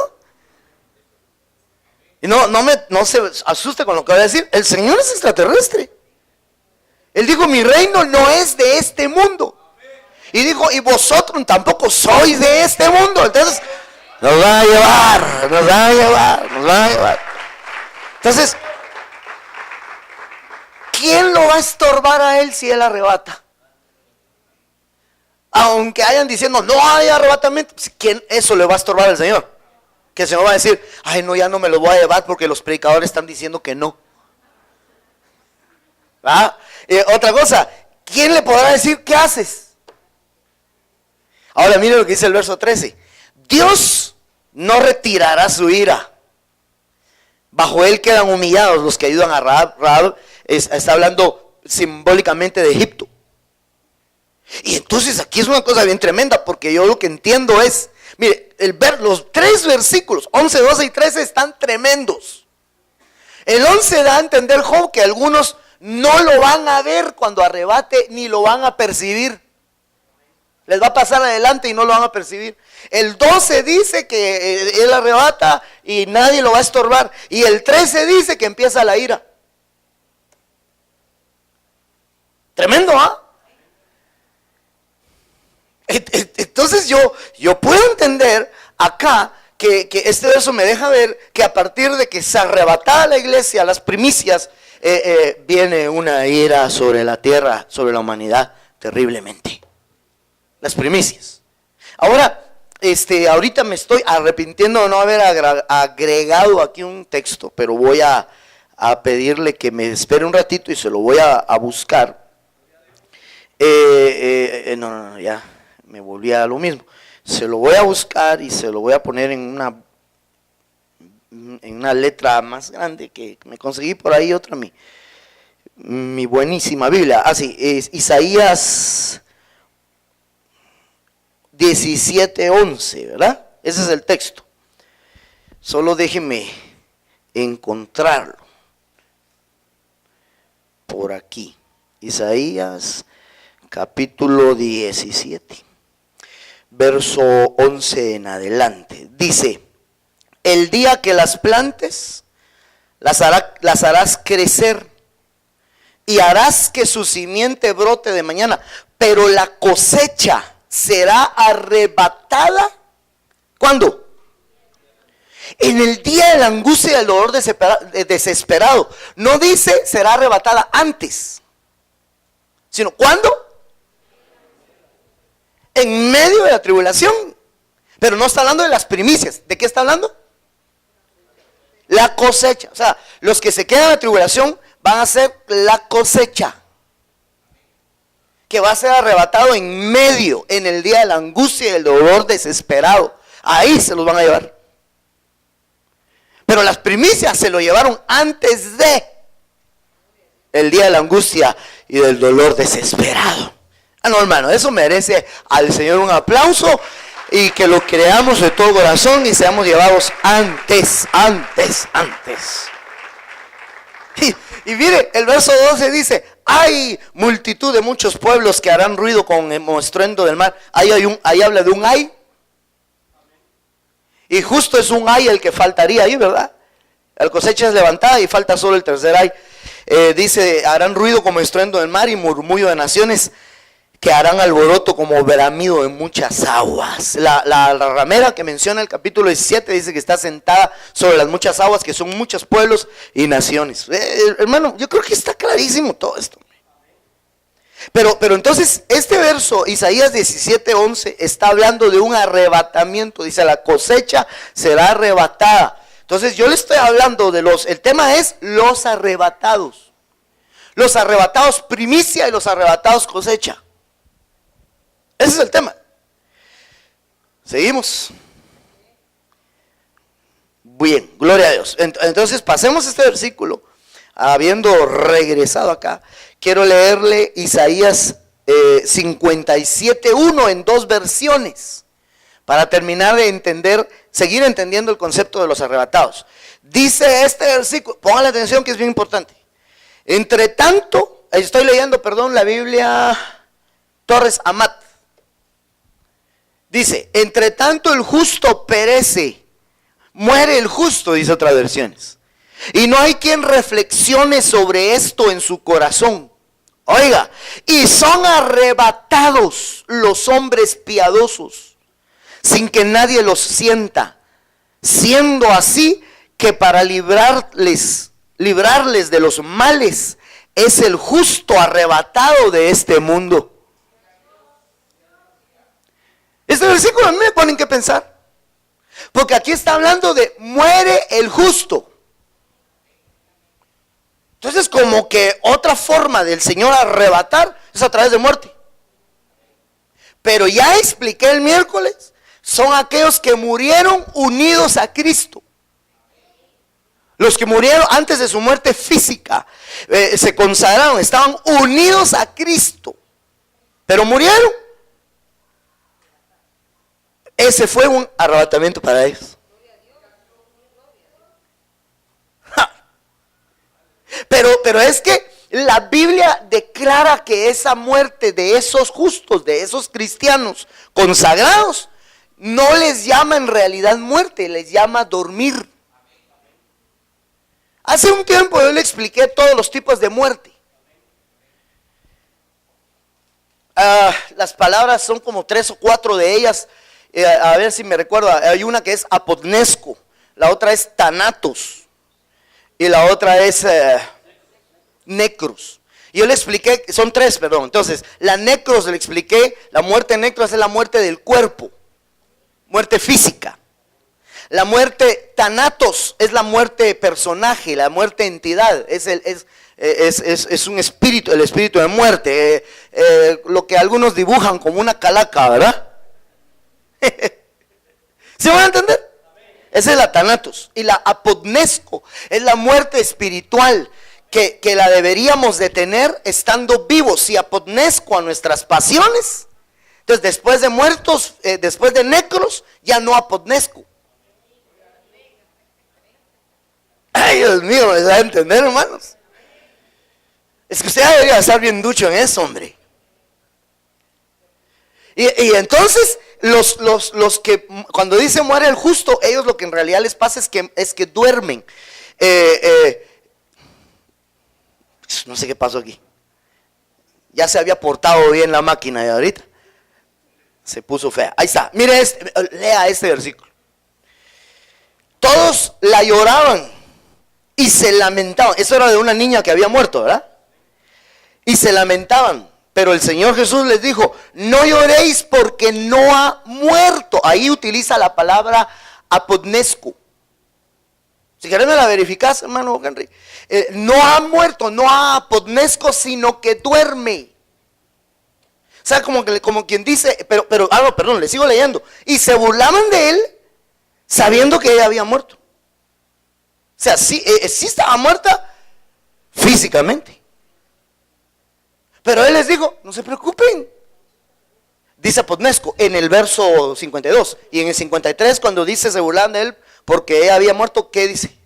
Y no se asuste con lo que voy a decir. El Señor es extraterrestre. Él dijo, mi reino no es de este mundo. Y dijo, y vosotros tampoco sois de este mundo. Entonces, nos van a llevar, nos van a llevar, nos van a llevar. Entonces, ¿quién lo va a estorbar a él si él arrebata? Aunque hayan diciendo, no hay arrebatamiento, ¿quién eso le va a estorbar al Señor? Que el Señor va a decir, ay no, ya no me lo voy a llevar porque los predicadores están diciendo que no. ¿Ah? Otra cosa, ¿quién le podrá decir qué haces? Ahora mire lo que dice el verso 13. Dios no retirará su ira. Bajo él quedan humillados los que ayudan a Rahab. Rahab está hablando simbólicamente de Egipto. Y entonces aquí es una cosa bien tremenda, porque yo lo que entiendo es, mire, los 3 versículos, 11, 12 y 13 están tremendos. El 11 da a entender Job que algunos no lo van a ver cuando arrebate, ni lo van a percibir. Les va a pasar adelante y no lo van a percibir. El 12 dice que él arrebata y nadie lo va a estorbar. Y el 13 dice que empieza la ira. Tremendo, ¿ah? Entonces yo puedo entender acá que este verso me deja ver que a partir de que se arrebataba la iglesia, las primicias, viene una ira sobre la tierra, sobre la humanidad, terriblemente. Las primicias. Ahora, ahorita me estoy arrepintiendo de no haber agregado aquí un texto, pero voy a pedirle que me espere un ratito y se lo voy a buscar. No, ya me volví a lo mismo. Se lo voy a buscar y se lo voy a poner en una letra más grande que me conseguí por ahí, otra mi buenísima Biblia. Así es Isaías 17:11, ¿verdad? Ese es el texto. Solo déjeme encontrarlo por aquí. Isaías capítulo 17, verso 11 en adelante. Dice, el día que las plantes, las harás crecer y harás que su simiente brote de mañana, pero la cosecha será arrebatada. ¿Cuándo? En el día de la angustia y el dolor desesperado. No dice será arrebatada antes, sino ¿cuándo? En medio de la tribulación. Pero no está hablando de las primicias. ¿De qué está hablando? La cosecha. O sea, los que se quedan en la tribulación van a ser la cosecha, que va a ser arrebatado en medio, en el día de la angustia y el dolor desesperado. Ahí se los van a llevar. Pero las primicias se lo llevaron antes de el día de la angustia y del dolor desesperado. Ah, no, hermano, eso merece al Señor un aplauso y que lo creamos de todo corazón y seamos llevados antes. Y mire, el verso 12 dice: hay multitud de muchos pueblos que harán ruido con el estruendo del mar. Ahí habla de un ay. Y justo es un ay el que faltaría ahí, ¿verdad? La cosecha es levantada y falta solo el tercer ay. Dice: harán ruido como estruendo del mar y murmullo de naciones, que harán alboroto como bramido de muchas aguas. La ramera que menciona el capítulo 17 dice que está sentada sobre las muchas aguas, que son muchos pueblos y naciones. Hermano, yo creo que está clarísimo todo esto. Pero entonces este verso, Isaías 17:11, está hablando de un arrebatamiento. Dice: la cosecha será arrebatada. Entonces yo le estoy hablando de el tema es los arrebatados. Los arrebatados primicia y los arrebatados cosecha. Ese es el tema. Seguimos. Bien, gloria a Dios. Entonces pasemos este versículo. Habiendo regresado acá, quiero leerle Isaías 57:1 en dos versiones, para terminar de entender, seguir entendiendo el concepto de los arrebatados. Dice este versículo, pongan la atención que es bien importante. Entre tanto, estoy leyendo, la Biblia Torres Amat. Dice: entre tanto el justo perece, muere el justo, dice otras versiones. Y no hay quien reflexione sobre esto en su corazón. Oiga, y son arrebatados los hombres piadosos, sin que nadie los sienta, siendo así que para librarles de los males es el justo arrebatado de este mundo. Este versículo a mí me ponen que pensar, porque aquí está hablando de muere el justo. Entonces, como que otra forma del Señor arrebatar es a través de muerte. Pero ya expliqué el miércoles, son aquellos que murieron unidos a Cristo. Los que murieron antes de su muerte física, se consagraron, estaban unidos a Cristo, pero murieron. Ese fue un arrebatamiento para ellos. Pero es que la Biblia declara que esa muerte de esos justos, de esos cristianos consagrados, no les llama en realidad muerte, les llama dormir. Hace un tiempo yo le expliqué todos los tipos de muerte. Las palabras son como 3 o 4 de ellas. A ver si me recuerdo. Hay una que es apodnesco, la otra es thanatos y la otra es necros. Y yo le expliqué, son 3, perdón. Entonces, la necros le expliqué, la muerte necros es la muerte del cuerpo, muerte física. La muerte thanatos es la muerte de personaje, la muerte de entidad, es un espíritu, el espíritu de muerte, lo que algunos dibujan como una calaca, ¿verdad? ¿Se van a entender? Esa es la thanatos. Y la apodnesco es la muerte espiritual que la deberíamos de tener estando vivos. Si apodnesco a nuestras pasiones, entonces después de muertos, después de necros, ya no apodnesco. Ay, Dios mío, ¿me va a entender, hermanos? Es que usted debería estar bien ducho en eso, hombre. Y entonces los que cuando dice muere el justo, ellos lo que en realidad les pasa es que duermen. No sé qué pasó aquí. Ya se había portado bien la máquina y ahorita se puso fea. Ahí está, mire lea este versículo. Todos la lloraban y se lamentaban. Eso era de una niña que había muerto, ¿verdad? Y se lamentaban. Pero el Señor Jesús les dijo: no lloréis porque no ha muerto. Ahí utiliza la palabra apodnesco. Si querés me la verificás, hermano Henry. No ha muerto, no ha apodnesco, sino que duerme. O sea, como quien dice, perdón, le sigo leyendo. Y se burlaban de él sabiendo que ella había muerto. sea, sí, sí estaba muerta físicamente. Pero él les dijo, no se preocupen. Dice Apodnesco en el verso 52. Y en el 53, cuando dice se burlan de él porque ella había muerto, ¿qué dice?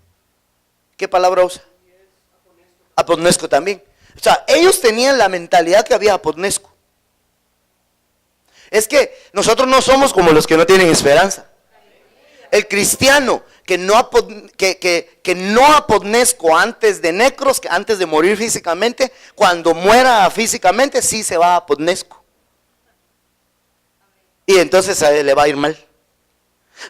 ¿Qué palabra usa? Apodnesco también. O sea, ellos tenían la mentalidad que había Apodnesco. Es que nosotros no somos como los que no tienen esperanza. El cristiano que no apodnesco antes de necros, que antes de morir físicamente, cuando muera físicamente sí se va a apodnesco. Y entonces a él le va a ir mal.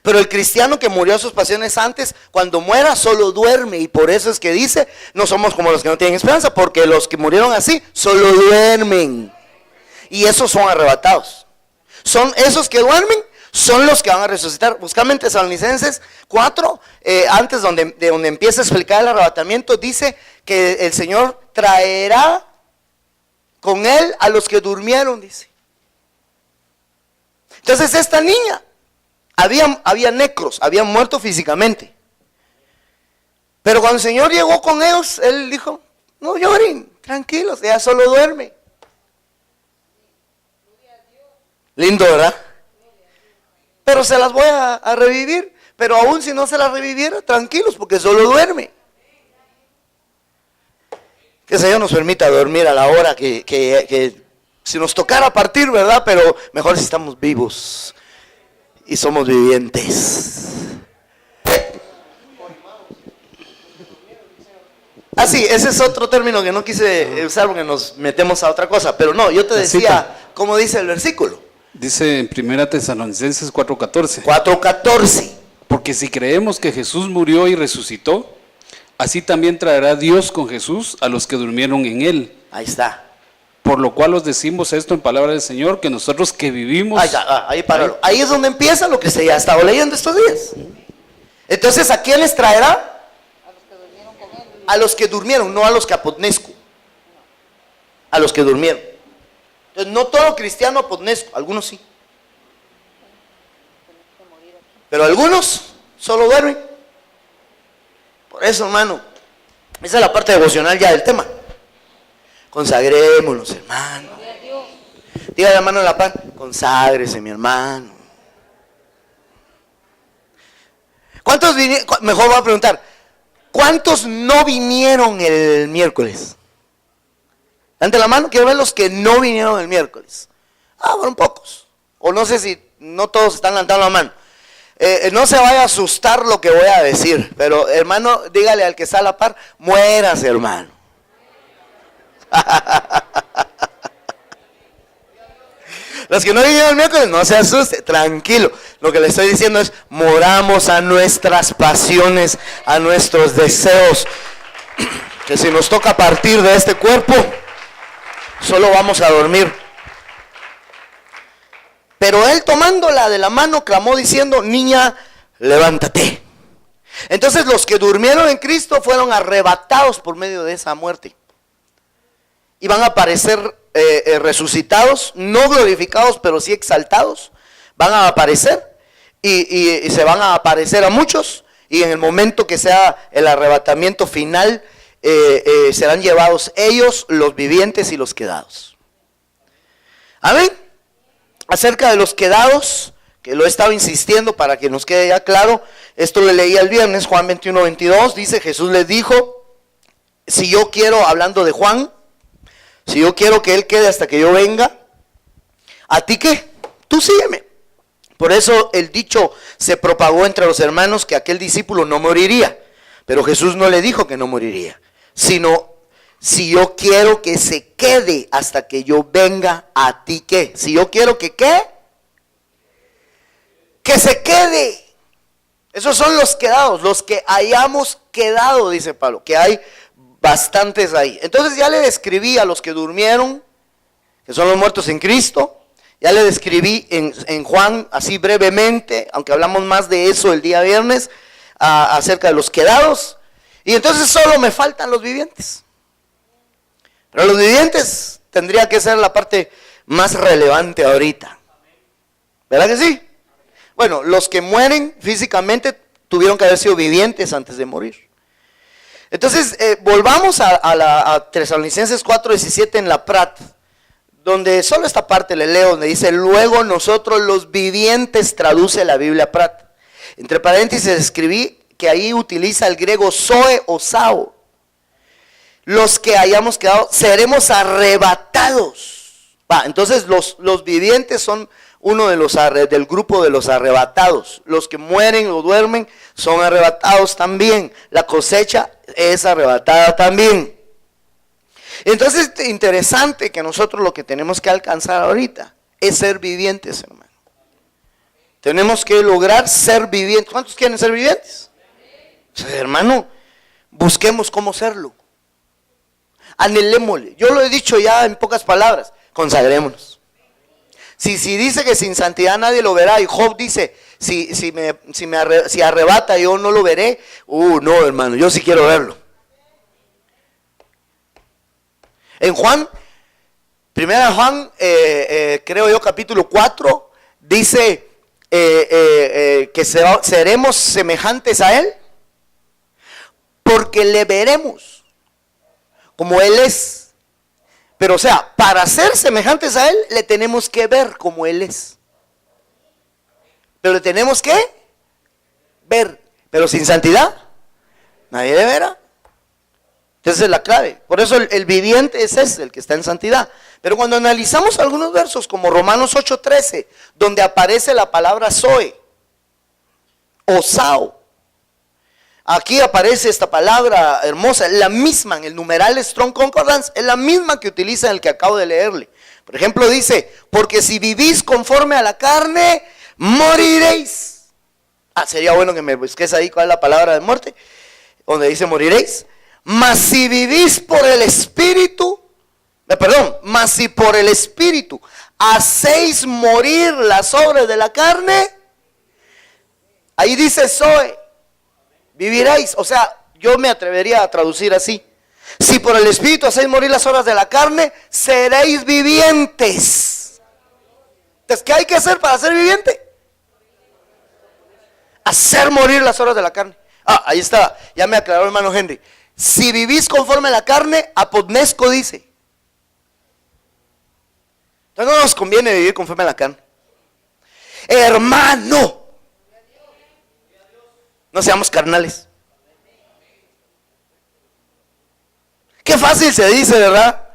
Pero el cristiano que murió a sus pasiones antes, cuando muera solo duerme. Y por eso es que dice, no somos como los que no tienen esperanza, porque los que murieron así solo duermen. Y esos son arrebatados. Son esos que duermen, son los que van a resucitar. Buscame en Tesalonicenses 4, antes de donde empieza a explicar el arrebatamiento, dice que el Señor traerá con él a los que durmieron, dice. Entonces esta niña, había necros, habían muerto físicamente. Pero cuando el Señor llegó con ellos, Él dijo, no lloren, tranquilos, ella solo duerme. Lindo, ¿verdad? Pero se las voy a revivir. Pero aún si no se las reviviera, tranquilos, porque solo duerme. Que el Señor nos permita dormir a la hora que si nos tocara partir, ¿verdad? Pero mejor si estamos vivos y somos vivientes. Ah, sí, ese es otro término que no quise usar porque nos metemos a otra cosa. Pero no, yo te decía, ¿cómo dice el versículo? Dice en 1 Tesalonicenses 4:14. 4:14. Porque si creemos que Jesús murió y resucitó, así también traerá Dios con Jesús a los que durmieron en él. Ahí está. Por lo cual os decimos esto en palabra del Señor, que nosotros que vivimos... Ahí páralo. Ahí es donde empieza lo que se ya ha estado leyendo estos días. Entonces, ¿a quién les traerá? A los que durmieron, no a los que apodnesco. A los que durmieron. Entonces, no todo cristiano apodnesco, algunos sí. Pero algunos solo duermen. Por eso, hermano, esa es la parte devocional ya del tema. Consagrémonos, hermano. Dígale a la mano de la paz, conságrese, mi hermano. ¿Cuántos vinieron? Mejor voy a preguntar, ¿cuántos no vinieron el miércoles? Levante la mano, quiero ver los que no vinieron el miércoles. Fueron pocos. O no sé si no todos están levantando la mano. No se vaya a asustar lo que voy a decir, pero hermano, dígale al que está a la par, muérase, hermano. Los que no vinieron el miércoles, no se asuste, tranquilo. Lo que le estoy diciendo es, moramos a nuestras pasiones, a nuestros deseos. Que si nos toca partir de este cuerpo, solo vamos a dormir. Pero él tomándola de la mano clamó diciendo, niña, levántate. Entonces los que durmieron en Cristo fueron arrebatados por medio de esa muerte. Y van a aparecer resucitados, no glorificados, pero sí exaltados. Van a aparecer y se van a aparecer a muchos. Y en el momento que sea el arrebatamiento final, serán llevados ellos, los vivientes y los quedados. Amén. Acerca de los quedados, que lo he estado insistiendo para que nos quede ya claro, esto lo leí el viernes, Juan 21:22, dice, Jesús les dijo, si yo quiero, hablando de Juan, si yo quiero que él quede hasta que yo venga, ¿a ti qué? Tú sígueme. Por eso el dicho se propagó entre los hermanos que aquel discípulo no moriría, pero Jesús no le dijo que no moriría, sino, si yo quiero que se quede hasta que yo venga, ¿a ti qué? Si yo quiero que ¿qué? Que se quede. Esos son los quedados, los que hayamos quedado, dice Pablo, que hay bastantes ahí. Entonces ya le describí a los que durmieron, que son los muertos en Cristo. Ya le describí en Juan, así brevemente, aunque hablamos más de eso el día viernes, acerca de los quedados. Y entonces solo me faltan los vivientes. Pero los vivientes tendría que ser la parte más relevante ahorita. ¿Verdad que sí? Bueno, los que mueren físicamente tuvieron que haber sido vivientes antes de morir. Entonces, volvamos a Tesalonicenses 4:17 en la Prat, donde solo esta parte le leo, donde dice, luego nosotros los vivientes, traduce la Biblia Prat. Entre paréntesis escribí que ahí utiliza el griego zoe o sao. Los que hayamos quedado, seremos arrebatados. Entonces los vivientes son uno de del grupo de los arrebatados. Los que mueren o duermen son arrebatados también. La cosecha es arrebatada también. Entonces es interesante que nosotros lo que tenemos que alcanzar ahorita es ser vivientes, hermano. Tenemos que lograr ser vivientes. ¿Cuántos quieren ser vivientes? O sea, hermano, busquemos cómo serlo. Anhelémosle. Yo lo he dicho ya en pocas palabras. Consagrémonos. Si dice que sin santidad nadie lo verá, y Job dice, si arrebata yo no lo veré. No, hermano, yo sí quiero verlo. En Juan, primera Juan, creo yo capítulo 4, dice que seremos semejantes a Él, porque le veremos como Él es. Pero o sea, para ser semejantes a Él, le tenemos que ver como Él es. Pero le tenemos que ver. Pero sin santidad, nadie le verá. Esa es la clave. Por eso el viviente es ese, el que está en santidad. Pero cuando analizamos algunos versos como Romanos 8:13, donde aparece la palabra zoe o sao, aquí aparece esta palabra hermosa, la misma en el numeral Strong Concordance, es la misma que utiliza el que acabo de leerle. Por ejemplo dice, porque si vivís conforme a la carne, moriréis. Sería bueno que me busques ahí cuál es la palabra de muerte, donde dice moriréis. Mas si vivís por el Espíritu, mas si por el Espíritu hacéis morir las obras de la carne, ahí dice zoe, viviréis. O sea, yo me atrevería a traducir así. Si por el Espíritu hacéis morir las obras de la carne, seréis vivientes. Entonces, ¿qué hay que hacer para ser viviente? Hacer morir las obras de la carne. Ahí está, ya me aclaró el hermano Henry. Si vivís conforme a la carne, apodnesco dice. Entonces no nos conviene vivir conforme a la carne. Hermano, no seamos carnales. Qué fácil se dice, ¿verdad?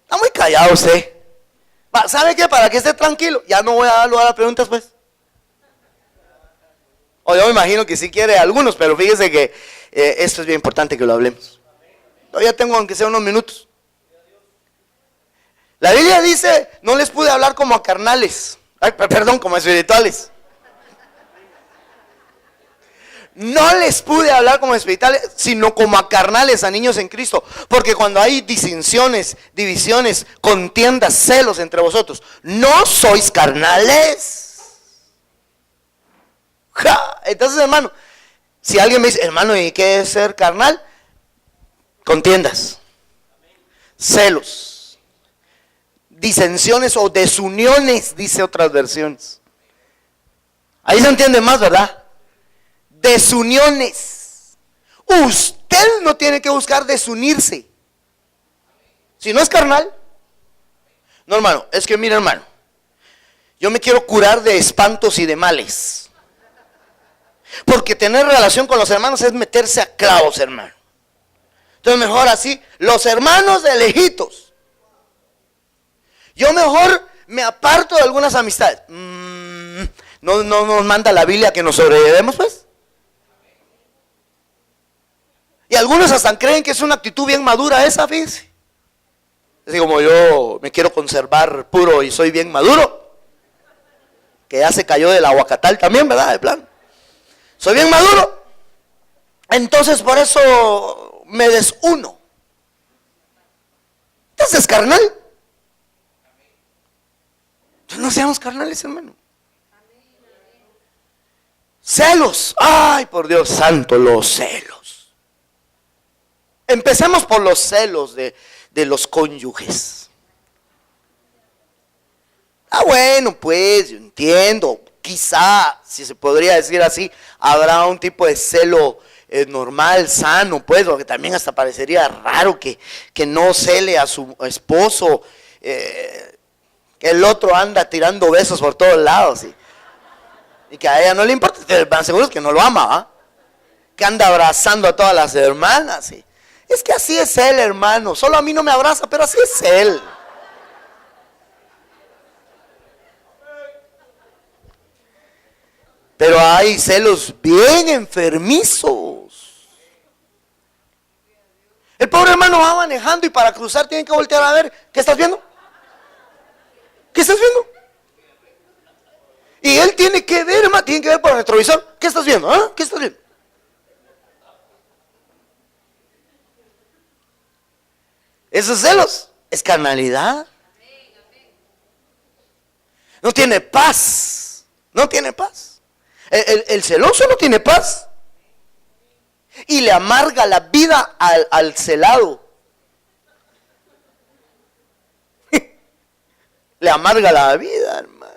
Está muy callado usted. ¿Sabe qué? Para que esté tranquilo, ya no voy a dar lugar a preguntas pues. O yo me imagino que sí quiere algunos, pero fíjese que esto es bien importante que lo hablemos. Todavía tengo aunque sea unos minutos. La Biblia dice, no les pude hablar como a carnales, como a espirituales. No les pude hablar como a espirituales, sino como a carnales, a niños en Cristo. Porque cuando hay disensiones, divisiones, contiendas, celos entre vosotros, no sois carnales. Entonces, hermano, si alguien me dice, hermano, ¿y qué es ser carnal? Contiendas, celos, disensiones o desuniones, dice otras versiones. Ahí se entiende más, ¿verdad? Desuniones. Usted no tiene que buscar desunirse. Si no es carnal. No, hermano, es que mira, hermano, yo me quiero curar de espantos y de males. Porque tener relación con los hermanos es meterse a clavos, hermano. Entonces mejor así, los hermanos de lejitos. Yo mejor me aparto de algunas amistades. No nos manda la Biblia que nos sobrellevemos pues. Y algunos hasta creen que es una actitud bien madura esa, fíjense. Así como yo me quiero conservar puro y soy bien maduro. Que ya se cayó del aguacatal también, ¿verdad? De plan. Soy bien maduro, entonces por eso me desuno. Entonces es carnal. Entonces no seamos carnales, hermano. Celos, ay por Dios santo, los celos. Empecemos por los celos de los cónyuges. Bueno, pues yo entiendo. quizá, si se podría decir así, habrá un tipo de celo normal, sano, pues, porque también hasta parecería raro que no cele a su esposo, que el otro anda tirando besos por todos lados, ¿sí? Y que a ella no le importa, van seguros que no lo ama, ¿va? Que anda abrazando a todas las hermanas, ¿sí? Es que así es él, hermano, solo a mí no me abraza, pero así es él. Pero hay celos bien enfermizos. El pobre hermano va manejando y para cruzar tiene que voltear a ver. ¿Qué estás viendo? ¿Qué estás viendo? Y él tiene que ver, hermano, tiene que ver por el retrovisor. ¿Qué estás viendo? ¿Ah? ¿Qué estás viendo? Esos celos es carnalidad. No tiene paz. No tiene paz. El celoso no tiene paz. Y le amarga la vida al celado. Le amarga la vida, hermano.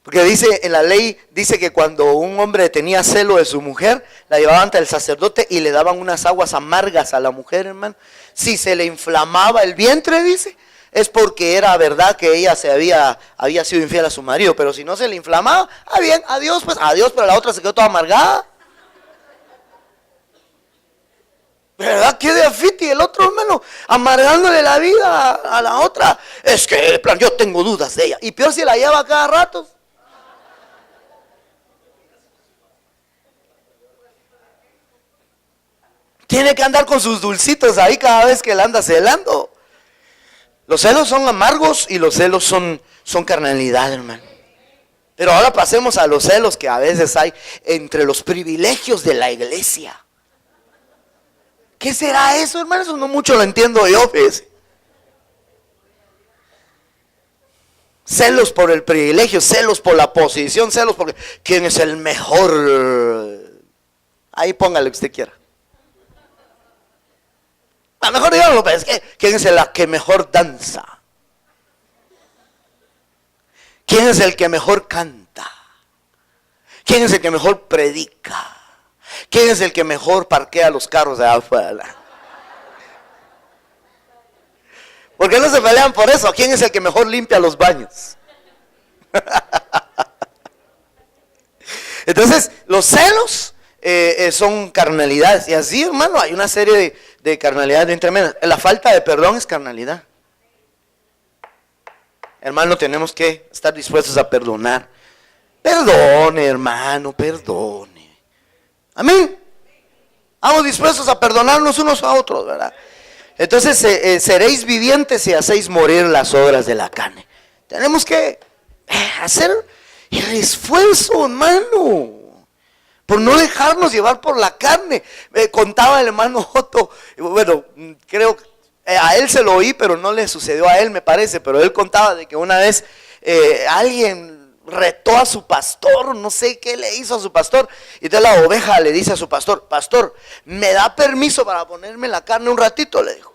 Porque dice en la ley, dice que cuando un hombre tenía celo de su mujer, la llevaban ante el sacerdote y le daban unas aguas amargas a la mujer, hermano. Si se le inflamaba el vientre, dice, es porque era verdad que ella había sido infiel a su marido. Pero si no se le inflamaba, bien, adiós, pues adiós, pero la otra se quedó toda amargada. ¿Verdad? Qué de afiti el otro, hermano, amargándole la vida a la otra. Es que, en plan, yo tengo dudas de ella. Y peor si la lleva cada rato. Tiene que andar con sus dulcitos ahí cada vez que la anda celando. Los celos son amargos y los celos son carnalidad, hermano. Pero ahora pasemos a los celos que a veces hay entre los privilegios de la iglesia. ¿Qué será eso, hermano? Eso no mucho lo entiendo yo, fíjese. Celos por el privilegio, celos por la posición, celos porque quién es el mejor. Ahí póngale lo que usted quiera. A lo mejor díganlo, pues, ¿quién es el que mejor danza? ¿Quién es el que mejor canta? ¿Quién es el que mejor predica? ¿Quién es el que mejor parquea los carros de afuera? ¿Por qué no se pelean por eso? ¿Quién es el que mejor limpia los baños? Entonces, los celos son carnalidades. Y así, hermano, hay una serie de carnalidades bien tremendas. La falta de perdón es carnalidad. Hermano, tenemos que estar dispuestos a perdonar. Perdone, hermano, perdone. Amén. Vamos dispuestos a perdonarnos unos a otros, ¿verdad? Entonces, seréis vivientes y hacéis morir las obras de la carne. Tenemos que hacer el esfuerzo, hermano, por no dejarnos llevar por la carne. Contaba el hermano Otto, bueno, creo que a él se lo oí, pero no le sucedió a él, me parece, pero él contaba de que una vez alguien retó a su pastor, no sé qué le hizo a su pastor, y entonces la oveja le dice a su pastor: pastor, ¿me da permiso para ponerme la carne un ratito? Le dijo,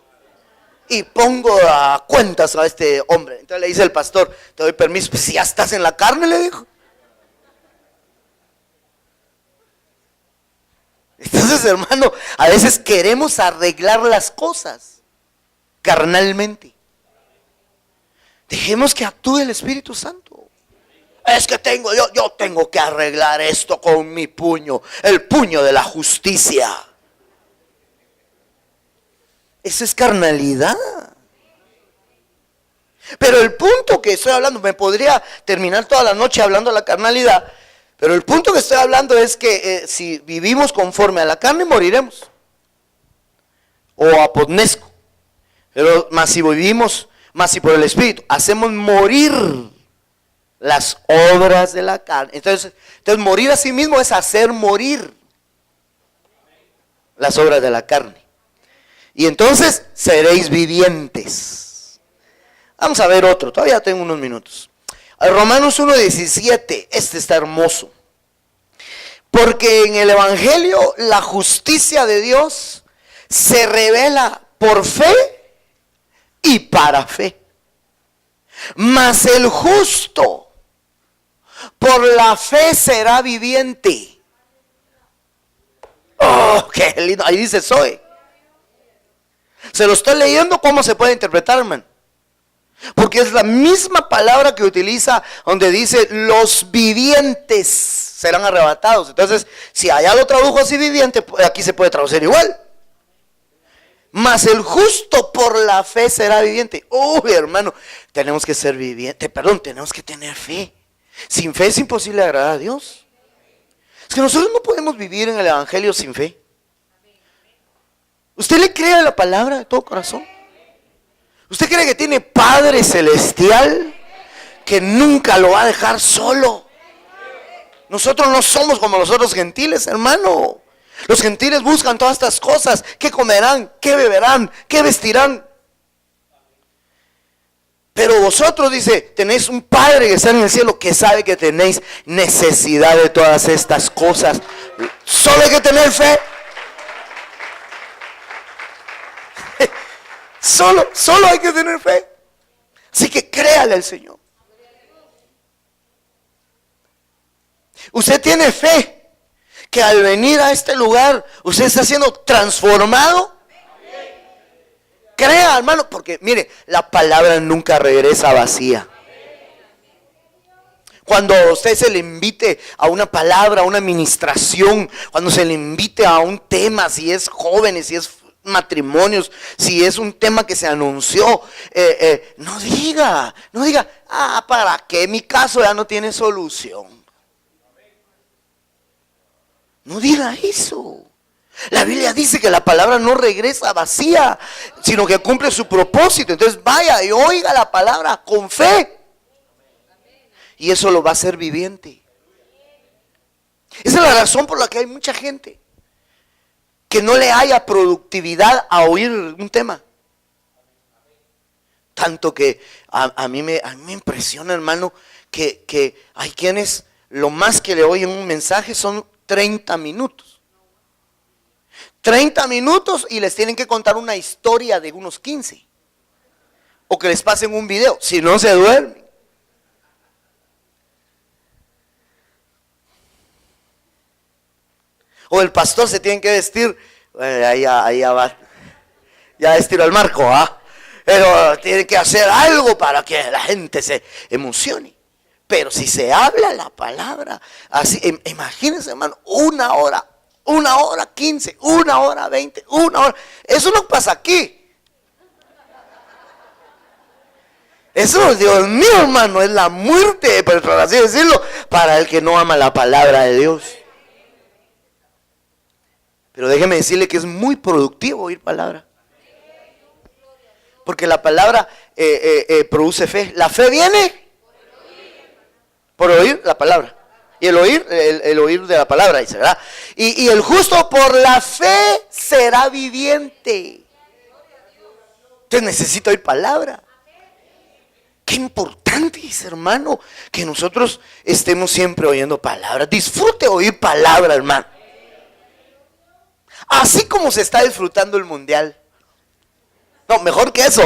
y pongo a cuentas a este hombre. Entonces le dice el pastor: te doy permiso. Pues si ya estás en la carne, le dijo. Entonces, hermano, a veces queremos arreglar las cosas carnalmente. Dejemos que actúe el Espíritu Santo. Es que yo tengo que arreglar esto con mi puño, el puño de la justicia. Eso es carnalidad. Pero el punto que estoy hablando, me podría terminar toda la noche hablando de la carnalidad, pero el punto que estoy hablando es que si vivimos conforme a la carne, moriremos. O apodnesco. Pero más si vivimos, más si por el Espíritu hacemos morir las obras de la carne. Entonces morir a sí mismo es hacer morir las obras de la carne. Y entonces seréis vivientes. Vamos a ver otro, todavía tengo unos minutos. Romanos 1:17, este está hermoso. Porque en el Evangelio la justicia de Dios se revela por fe y para fe. Mas el justo por la fe será viviente. Oh, qué lindo. Ahí dice Zoe. Se lo estoy leyendo, ¿cómo se puede interpretar, hermano? Porque es la misma palabra que utiliza donde dice los vivientes serán arrebatados. Entonces, si allá lo tradujo así viviente, aquí se puede traducir igual. Mas el justo por la fe será viviente. Uy, hermano, tenemos que ser vivientes, tenemos que tener fe. Sin fe es imposible agradar a Dios. Es que nosotros no podemos vivir en el evangelio sin fe. ¿Usted le cree a la palabra de todo corazón? ¿Usted cree que tiene Padre Celestial que nunca lo va a dejar solo? Nosotros no somos como los otros gentiles, hermano. Los gentiles buscan todas estas cosas. ¿Qué comerán? ¿Qué beberán? ¿Qué vestirán? Pero vosotros, dice, tenéis un Padre que está en el cielo que sabe que tenéis necesidad de todas estas cosas. Solo hay que tener fe. Solo hay que tener fe. Así que créale al Señor. Usted tiene fe que al venir a este lugar usted está siendo transformado. Crea, hermano, porque mire, la palabra nunca regresa vacía. Cuando a usted se le invite a una palabra, a una administración, cuando se le invite a un tema, si es jóvenes, si es matrimonios, si es un tema que se anunció, no diga, ¿para qué? Mi caso ya no tiene solución. No diga eso. La Biblia dice que la palabra no regresa vacía, sino que cumple su propósito. Entonces vaya y oiga la palabra con fe. Y eso lo va a hacer viviente. Esa es la razón por la que hay mucha gente que no le haya productividad a oír un tema. Tanto que a mí me impresiona, hermano, que hay quienes lo más que le oyen un mensaje son 30 minutos. 30 minutos y les tienen que contar una historia de unos 15. O que les pasen un video, si no se duermen. O el pastor se tiene que vestir, ahí ya va, ya estiró el marco, pero tiene que hacer algo para que la gente se emocione. Pero si se habla la palabra, así, imagínense, hermano, 1 hora, 1 hora 15, 1 hora 20, 1 hora, eso no pasa aquí. Eso, Dios mío, hermano, es la muerte, por así decirlo, para el que no ama la palabra de Dios. Pero déjeme decirle que es muy productivo oír palabra. Porque la palabra produce fe. La fe viene por oír la palabra. Y el oír de la palabra, dice, ¿verdad? Y el justo por la fe será viviente. Usted necesita oír palabra. Qué importante es, hermano, que nosotros estemos siempre oyendo palabras. Disfrute oír palabra, hermano. Así como se está disfrutando el mundial. No, mejor que eso,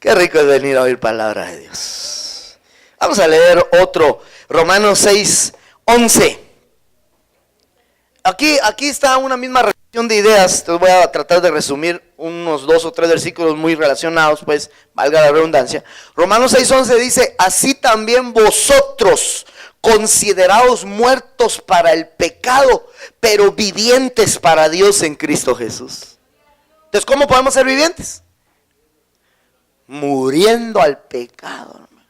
Qué rico es venir a oír palabra de Dios. Vamos a leer otro, Romanos 6:11. Aquí está una misma relación de ideas. Entonces voy a tratar de resumir unos 2 o 3 versículos muy relacionados, pues valga la redundancia. Romanos 6:11 dice: así también vosotros, considerados muertos para el pecado, pero vivientes para Dios en Cristo Jesús. Entonces, ¿cómo podemos ser vivientes? Muriendo al pecado, hermano.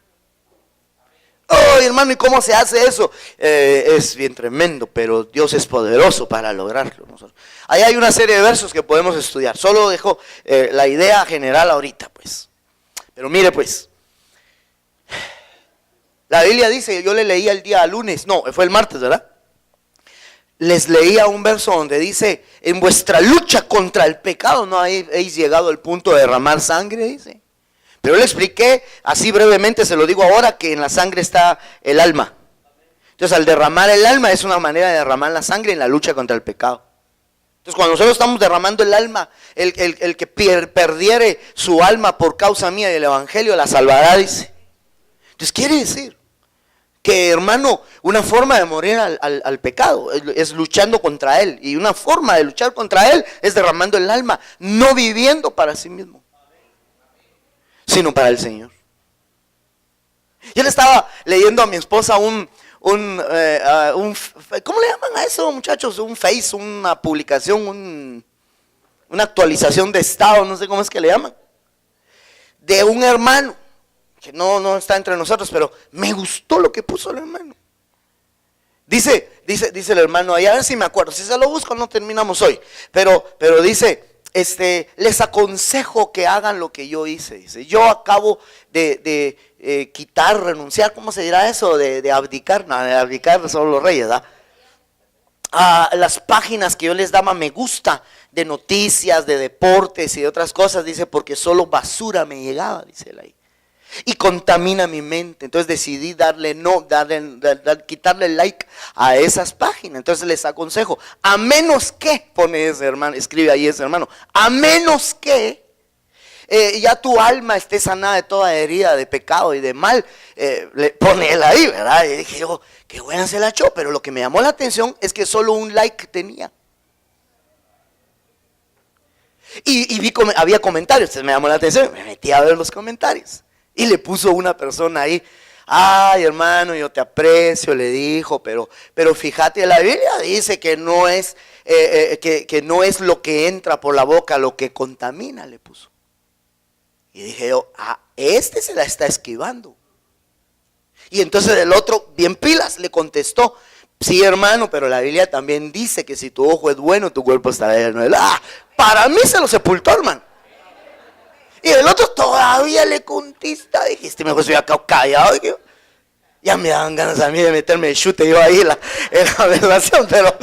Oh, hermano, ¿y cómo se hace eso? Es bien tremendo, pero Dios es poderoso para lograrlo. Ahí hay una serie de versos que podemos estudiar. Solo dejo la idea general ahorita, pues. Pero mire, pues. La Biblia dice, yo le leía el día lunes, no, fue el martes, ¿verdad? Les leía un verso donde dice, en vuestra lucha contra el pecado no habéis llegado al punto de derramar sangre, dice. Pero le expliqué, así brevemente se lo digo ahora, que en la sangre está el alma. Entonces al derramar el alma es una manera de derramar la sangre en la lucha contra el pecado. Entonces cuando nosotros estamos derramando el alma, el que perdiere su alma por causa mía y el evangelio la salvará, dice. Entonces quiere decir que, hermano, una forma de morir al pecado es luchando contra él. Y una forma de luchar contra él es derramando el alma, no viviendo para sí mismo, sino para el Señor. Yo le estaba leyendo a mi esposa ¿cómo le llaman a eso, muchachos? Un Face, una publicación, una actualización de estado, no sé cómo es que le llaman, de un hermano que no está entre nosotros, pero me gustó lo que puso el hermano. Dice el hermano ahí, a ver si me acuerdo, si se lo busco no terminamos hoy, pero dice, les aconsejo que hagan lo que yo hice. Dice, yo acabo de quitar, renunciar, ¿cómo se dirá eso? De abdicar, no, de abdicar son los reyes, ¿verdad? A las páginas que yo les daba me gusta, de noticias, de deportes y de otras cosas, dice, porque solo basura me llegaba, dice él ahí, y contamina mi mente. Entonces decidí quitarle like a esas páginas. Entonces les aconsejo, a menos que, pone ese hermano, escribe ahí ese hermano, a menos que ya tu alma esté sanada de toda herida de pecado y de mal, le pone él ahí, ¿verdad? Y dije yo, qué buena se la echó, pero lo que me llamó la atención es que solo un like tenía. Y vi había comentarios, entonces me llamó la atención, me metí a ver los comentarios. Y le puso una persona ahí, ay hermano, yo te aprecio, le dijo, pero fíjate, la Biblia dice que no es que no es lo que entra por la boca lo que contamina, le puso. Y dije yo, se la está esquivando. Y entonces el otro, bien pilas, le contestó, sí hermano, pero la Biblia también dice que si tu ojo es bueno, tu cuerpo está lleno de... para mí se lo sepultó, hermano. Y el otro todavía le contesta. Dije, mejor estoy acá callado. Dije, ya me daban ganas a mí de meterme el chute yo ahí en la relación, pero...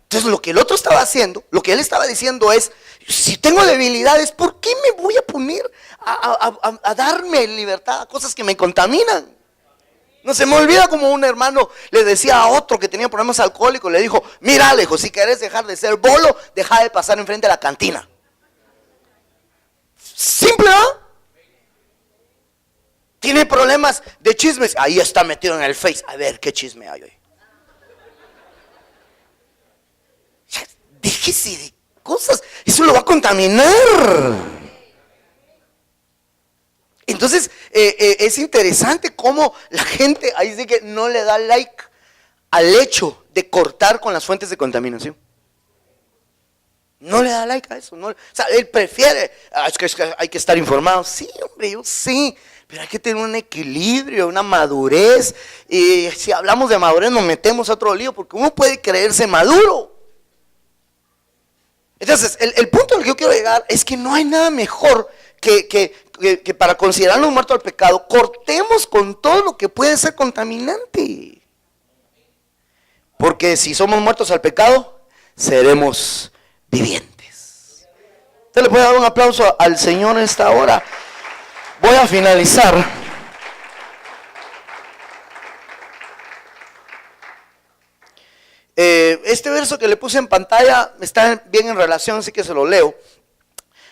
Entonces lo que el otro estaba haciendo, lo que él estaba diciendo es, si tengo debilidades, ¿por qué me voy a poner a darme libertad a cosas que me contaminan? No se me olvida como un hermano le decía a otro que tenía problemas alcohólicos, le dijo, mira Alejo, si querés dejar de ser bolo, deja de pasar enfrente de la cantina. Simple, ¿no? Tiene problemas de chismes, ahí está metido en el Face, a ver qué chisme hay hoy. Déjese de cosas, eso lo va a contaminar. Entonces es interesante cómo la gente ahí dice que no le da like al hecho de cortar con las fuentes de contaminación. No le da like a eso, no, o sea, él prefiere, es que hay que estar informado. Sí, hombre, yo sí, pero hay que tener un equilibrio, una madurez. Y si hablamos de madurez nos metemos a otro lío, porque uno puede creerse maduro. Entonces, el punto al que yo quiero llegar es que no hay nada mejor que para considerarnos muertos al pecado, cortemos con todo lo que puede ser contaminante. Porque si somos muertos al pecado, seremos vivientes. Usted le puede dar un aplauso al Señor en esta hora. Voy a finalizar. Este verso que le puse en pantalla está bien en relación, así que se lo leo.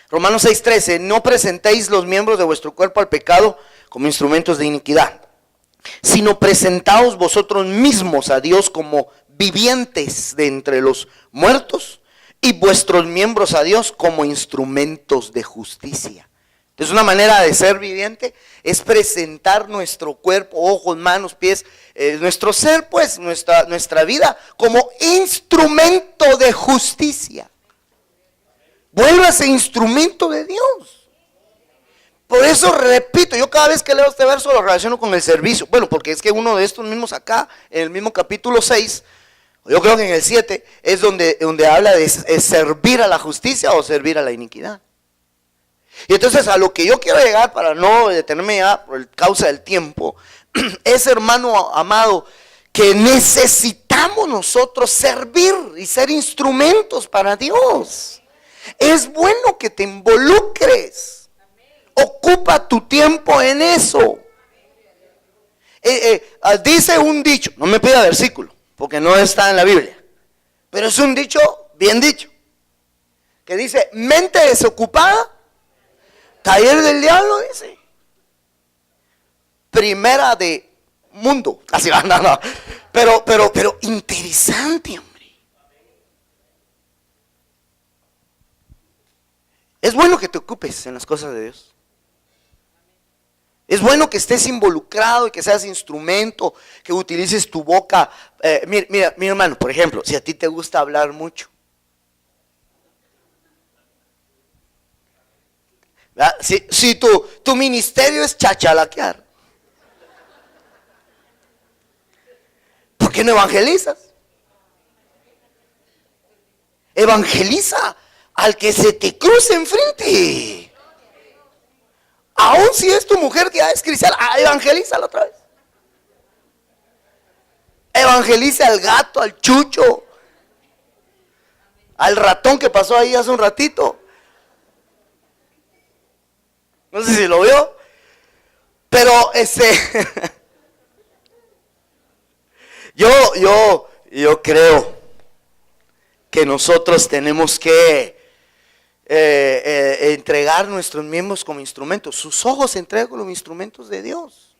Romanos 6:13, no presentéis los miembros de vuestro cuerpo al pecado como instrumentos de iniquidad, sino presentaos vosotros mismos a Dios como vivientes de entre los muertos y vuestros miembros a Dios como instrumentos de justicia. Entonces una manera de ser viviente es presentar nuestro cuerpo, ojos, manos, pies, nuestro ser, pues, nuestra vida como instrumento de justicia. Vuélvase instrumento de Dios. Por eso repito, yo cada vez que leo este verso lo relaciono con el servicio. Bueno, porque es que uno de estos mismos acá, en el mismo capítulo 6, yo creo que en el 7, es donde habla de servir a la justicia o servir a la iniquidad. Y entonces a lo que yo quiero llegar, para no detenerme ya por causa del tiempo, es, hermano amado, que necesitamos nosotros servir y ser instrumentos para Dios. Es bueno que te involucres. Ocupa tu tiempo en eso. Dice un dicho, no me pida versículo, porque no está en la Biblia, Pero es un dicho bien dicho, que dice, mente desocupada, taller del diablo, dice. Primera de mundo, así va, no. Pero interesante, hombre. Es bueno que te ocupes en las cosas de Dios. Es bueno que estés involucrado y que seas instrumento, que utilices tu boca. Mira, mi hermano, por ejemplo, si a ti te gusta hablar mucho, ¿verdad? Si tu ministerio es chachalaquear, ¿por qué no evangelizas? Evangeliza al que se te cruce enfrente. Aún si es tu mujer que ya es cristiana, evangelízala otra vez. Evangeliza al gato, al chucho, al ratón que pasó ahí hace un ratito. No sé si lo vio, pero yo creo que nosotros tenemos que entregar nuestros miembros como instrumentos. Sus ojos se entregan como instrumentos de Dios.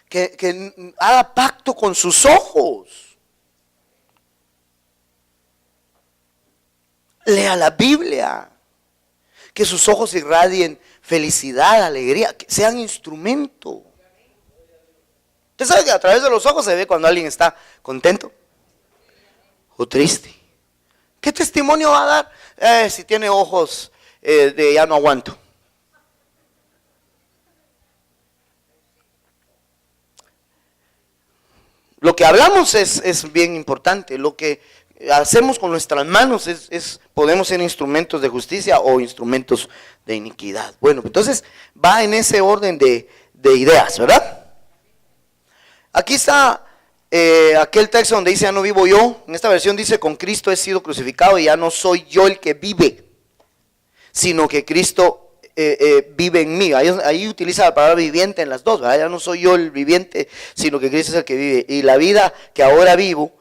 Que haga pacto con sus ojos. Lea la Biblia. Que sus ojos irradien felicidad, alegría, que sean instrumento. Usted sabe que a través de los ojos se ve cuando alguien está contento o triste. ¿Qué testimonio va a dar? Si tiene ojos de ya no aguanto. Lo que hablamos es bien importante. Lo que hacemos con nuestras manos podemos ser instrumentos de justicia o instrumentos de iniquidad. Bueno, entonces va en ese orden de ideas, ¿verdad? Aquí está aquel texto donde dice, ya no vivo yo. En esta versión dice, con Cristo he sido crucificado y ya no soy yo el que vive, sino que Cristo vive en mí. Ahí utiliza la palabra viviente en las dos, ¿verdad? Ya no soy yo el viviente, sino que Cristo es el que vive. Y la vida que ahora vivo,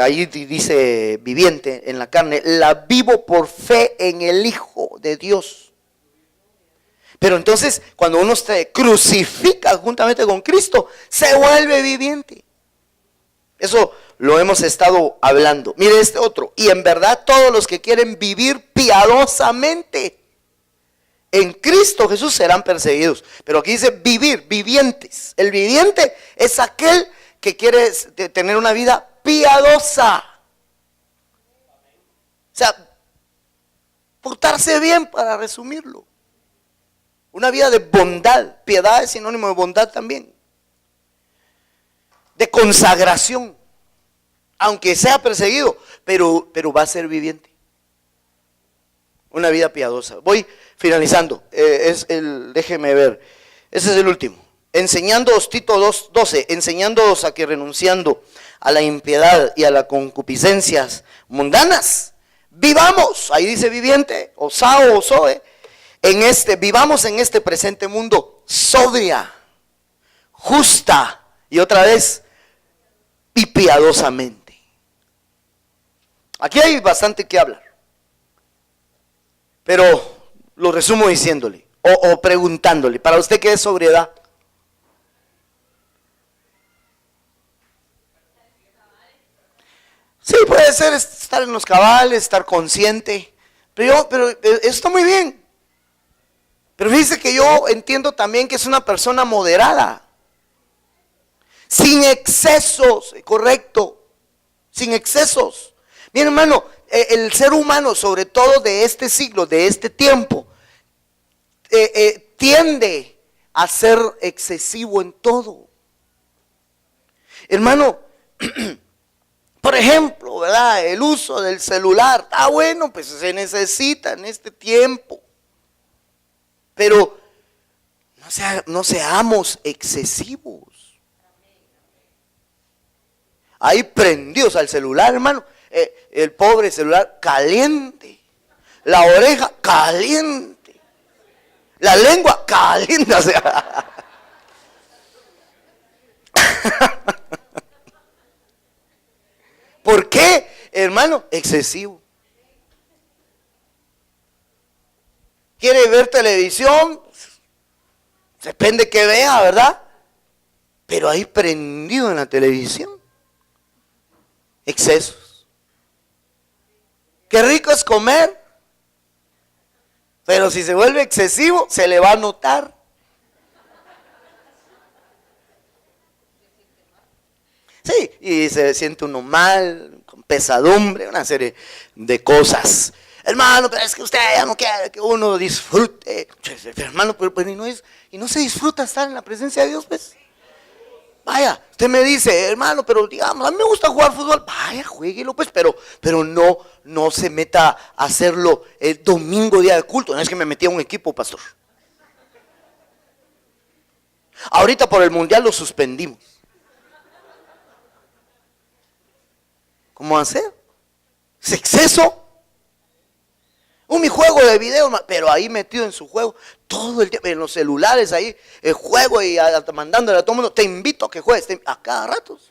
ahí dice viviente en la carne, la vivo por fe en el Hijo de Dios. Pero entonces, cuando uno se crucifica juntamente con Cristo, se vuelve viviente. Eso lo hemos estado hablando. Mire este otro. Y en verdad todos los que quieren vivir piadosamente en Cristo Jesús serán perseguidos. Pero aquí dice vivir, vivientes. El viviente es aquel que quiere tener una vida piadosa. O sea, portarse bien, para resumirlo. Una vida de bondad. Piedad es sinónimo de bondad también. De consagración. Aunque sea perseguido, pero va a ser viviente. Una vida piadosa. Voy finalizando. Déjeme ver. Ese es el último. Enseñándoos, Tito 2:12, enseñándoos a que renunciando a la impiedad y a las concupiscencias mundanas, vivamos, ahí dice viviente, o sao o zoe, vivamos en este presente mundo sobria, justa y otra vez, y piadosamente. Aquí hay bastante que hablar, pero lo resumo diciéndole, o preguntándole, ¿para usted qué es sobriedad? Sí, puede ser estar en los cabales, estar consciente, pero eso está muy bien. Pero fíjese que yo entiendo también que es una persona moderada, sin excesos, correcto, sin excesos. Mi hermano, el ser humano, sobre todo de este siglo, de este tiempo, tiende a ser excesivo en todo. Hermano, por ejemplo, ¿verdad? El uso del celular, bueno, pues se necesita en este tiempo. Pero no seamos excesivos. Ahí prendidos al celular, hermano. El pobre celular caliente. La oreja caliente. La lengua caliente. O sea. ¿Por qué? hermano, excesivo. Quiere ver televisión, depende que vea, ¿verdad? Pero ahí prendido en la televisión, excesos. Qué rico es comer, pero si se vuelve excesivo, se le va a notar. Sí, y se siente uno mal, con pesadumbre, una serie de cosas. Hermano, pero es que usted ya no quiere que uno disfrute. Hermano, pero y no se disfruta estar en la presencia de Dios, pues. Vaya, usted me dice, hermano, pero digamos, a mí me gusta jugar fútbol. Vaya, jueguelo, pues, pero no se meta a hacerlo el domingo, día de culto. No es que me metí a un equipo, pastor. Ahorita por el mundial lo suspendimos. ¿Cómo hacer? ¿Es exceso? Mi juego de video, pero ahí metido en su juego, todo el tiempo, en los celulares ahí, el juego y mandándole a todo el mundo, te invito a que juegues, a cada ratos.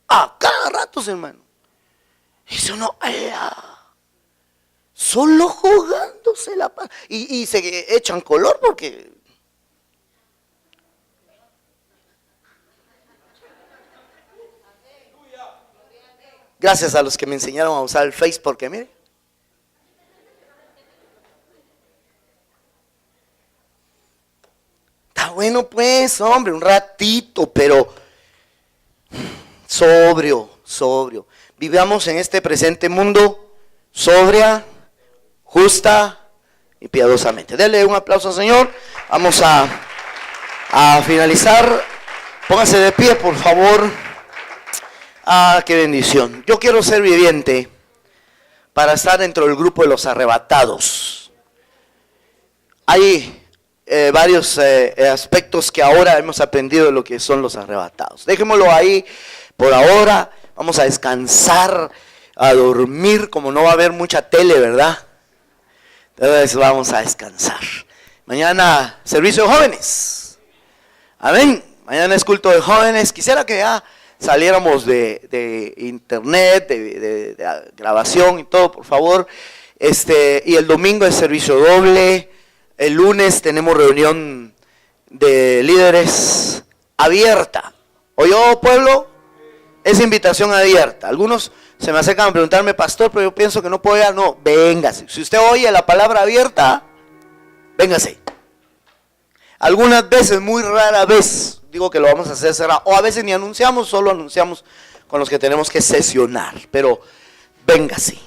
A cada ratos, hermano. Eso no, solo jugándose la paz. Y se echan color porque... Gracias a los que me enseñaron a usar el Face, porque mire. Está bueno pues, hombre, un ratito, pero sobrio. Vivamos en este presente mundo sobria, justa y piadosamente. Dele un aplauso al Señor. Vamos a finalizar. Póngase de pie, por favor. Qué bendición. Yo quiero ser viviente para estar dentro del grupo de los arrebatados. Hay varios aspectos que ahora hemos aprendido de lo que son los arrebatados. Dejémoslo ahí por ahora. Vamos a descansar, a dormir, como no va a haber mucha tele, ¿verdad? Entonces vamos a descansar. Mañana servicio de jóvenes. Amén. Mañana es culto de jóvenes. Quisiera que ya saliéramos de internet, de grabación y todo, por favor. Y el domingo es servicio doble. El lunes tenemos reunión de líderes abierta. ¿Oyó, pueblo? Es invitación abierta. Algunos se me acercan a preguntarme, pastor, pero yo pienso que no puedo ir. No, véngase. Si usted oye la palabra abierta, véngase. Algunas veces, muy rara vez, digo que lo vamos a hacer cerrado. O a veces ni anunciamos, solo anunciamos con los que tenemos que sesionar. Pero véngase.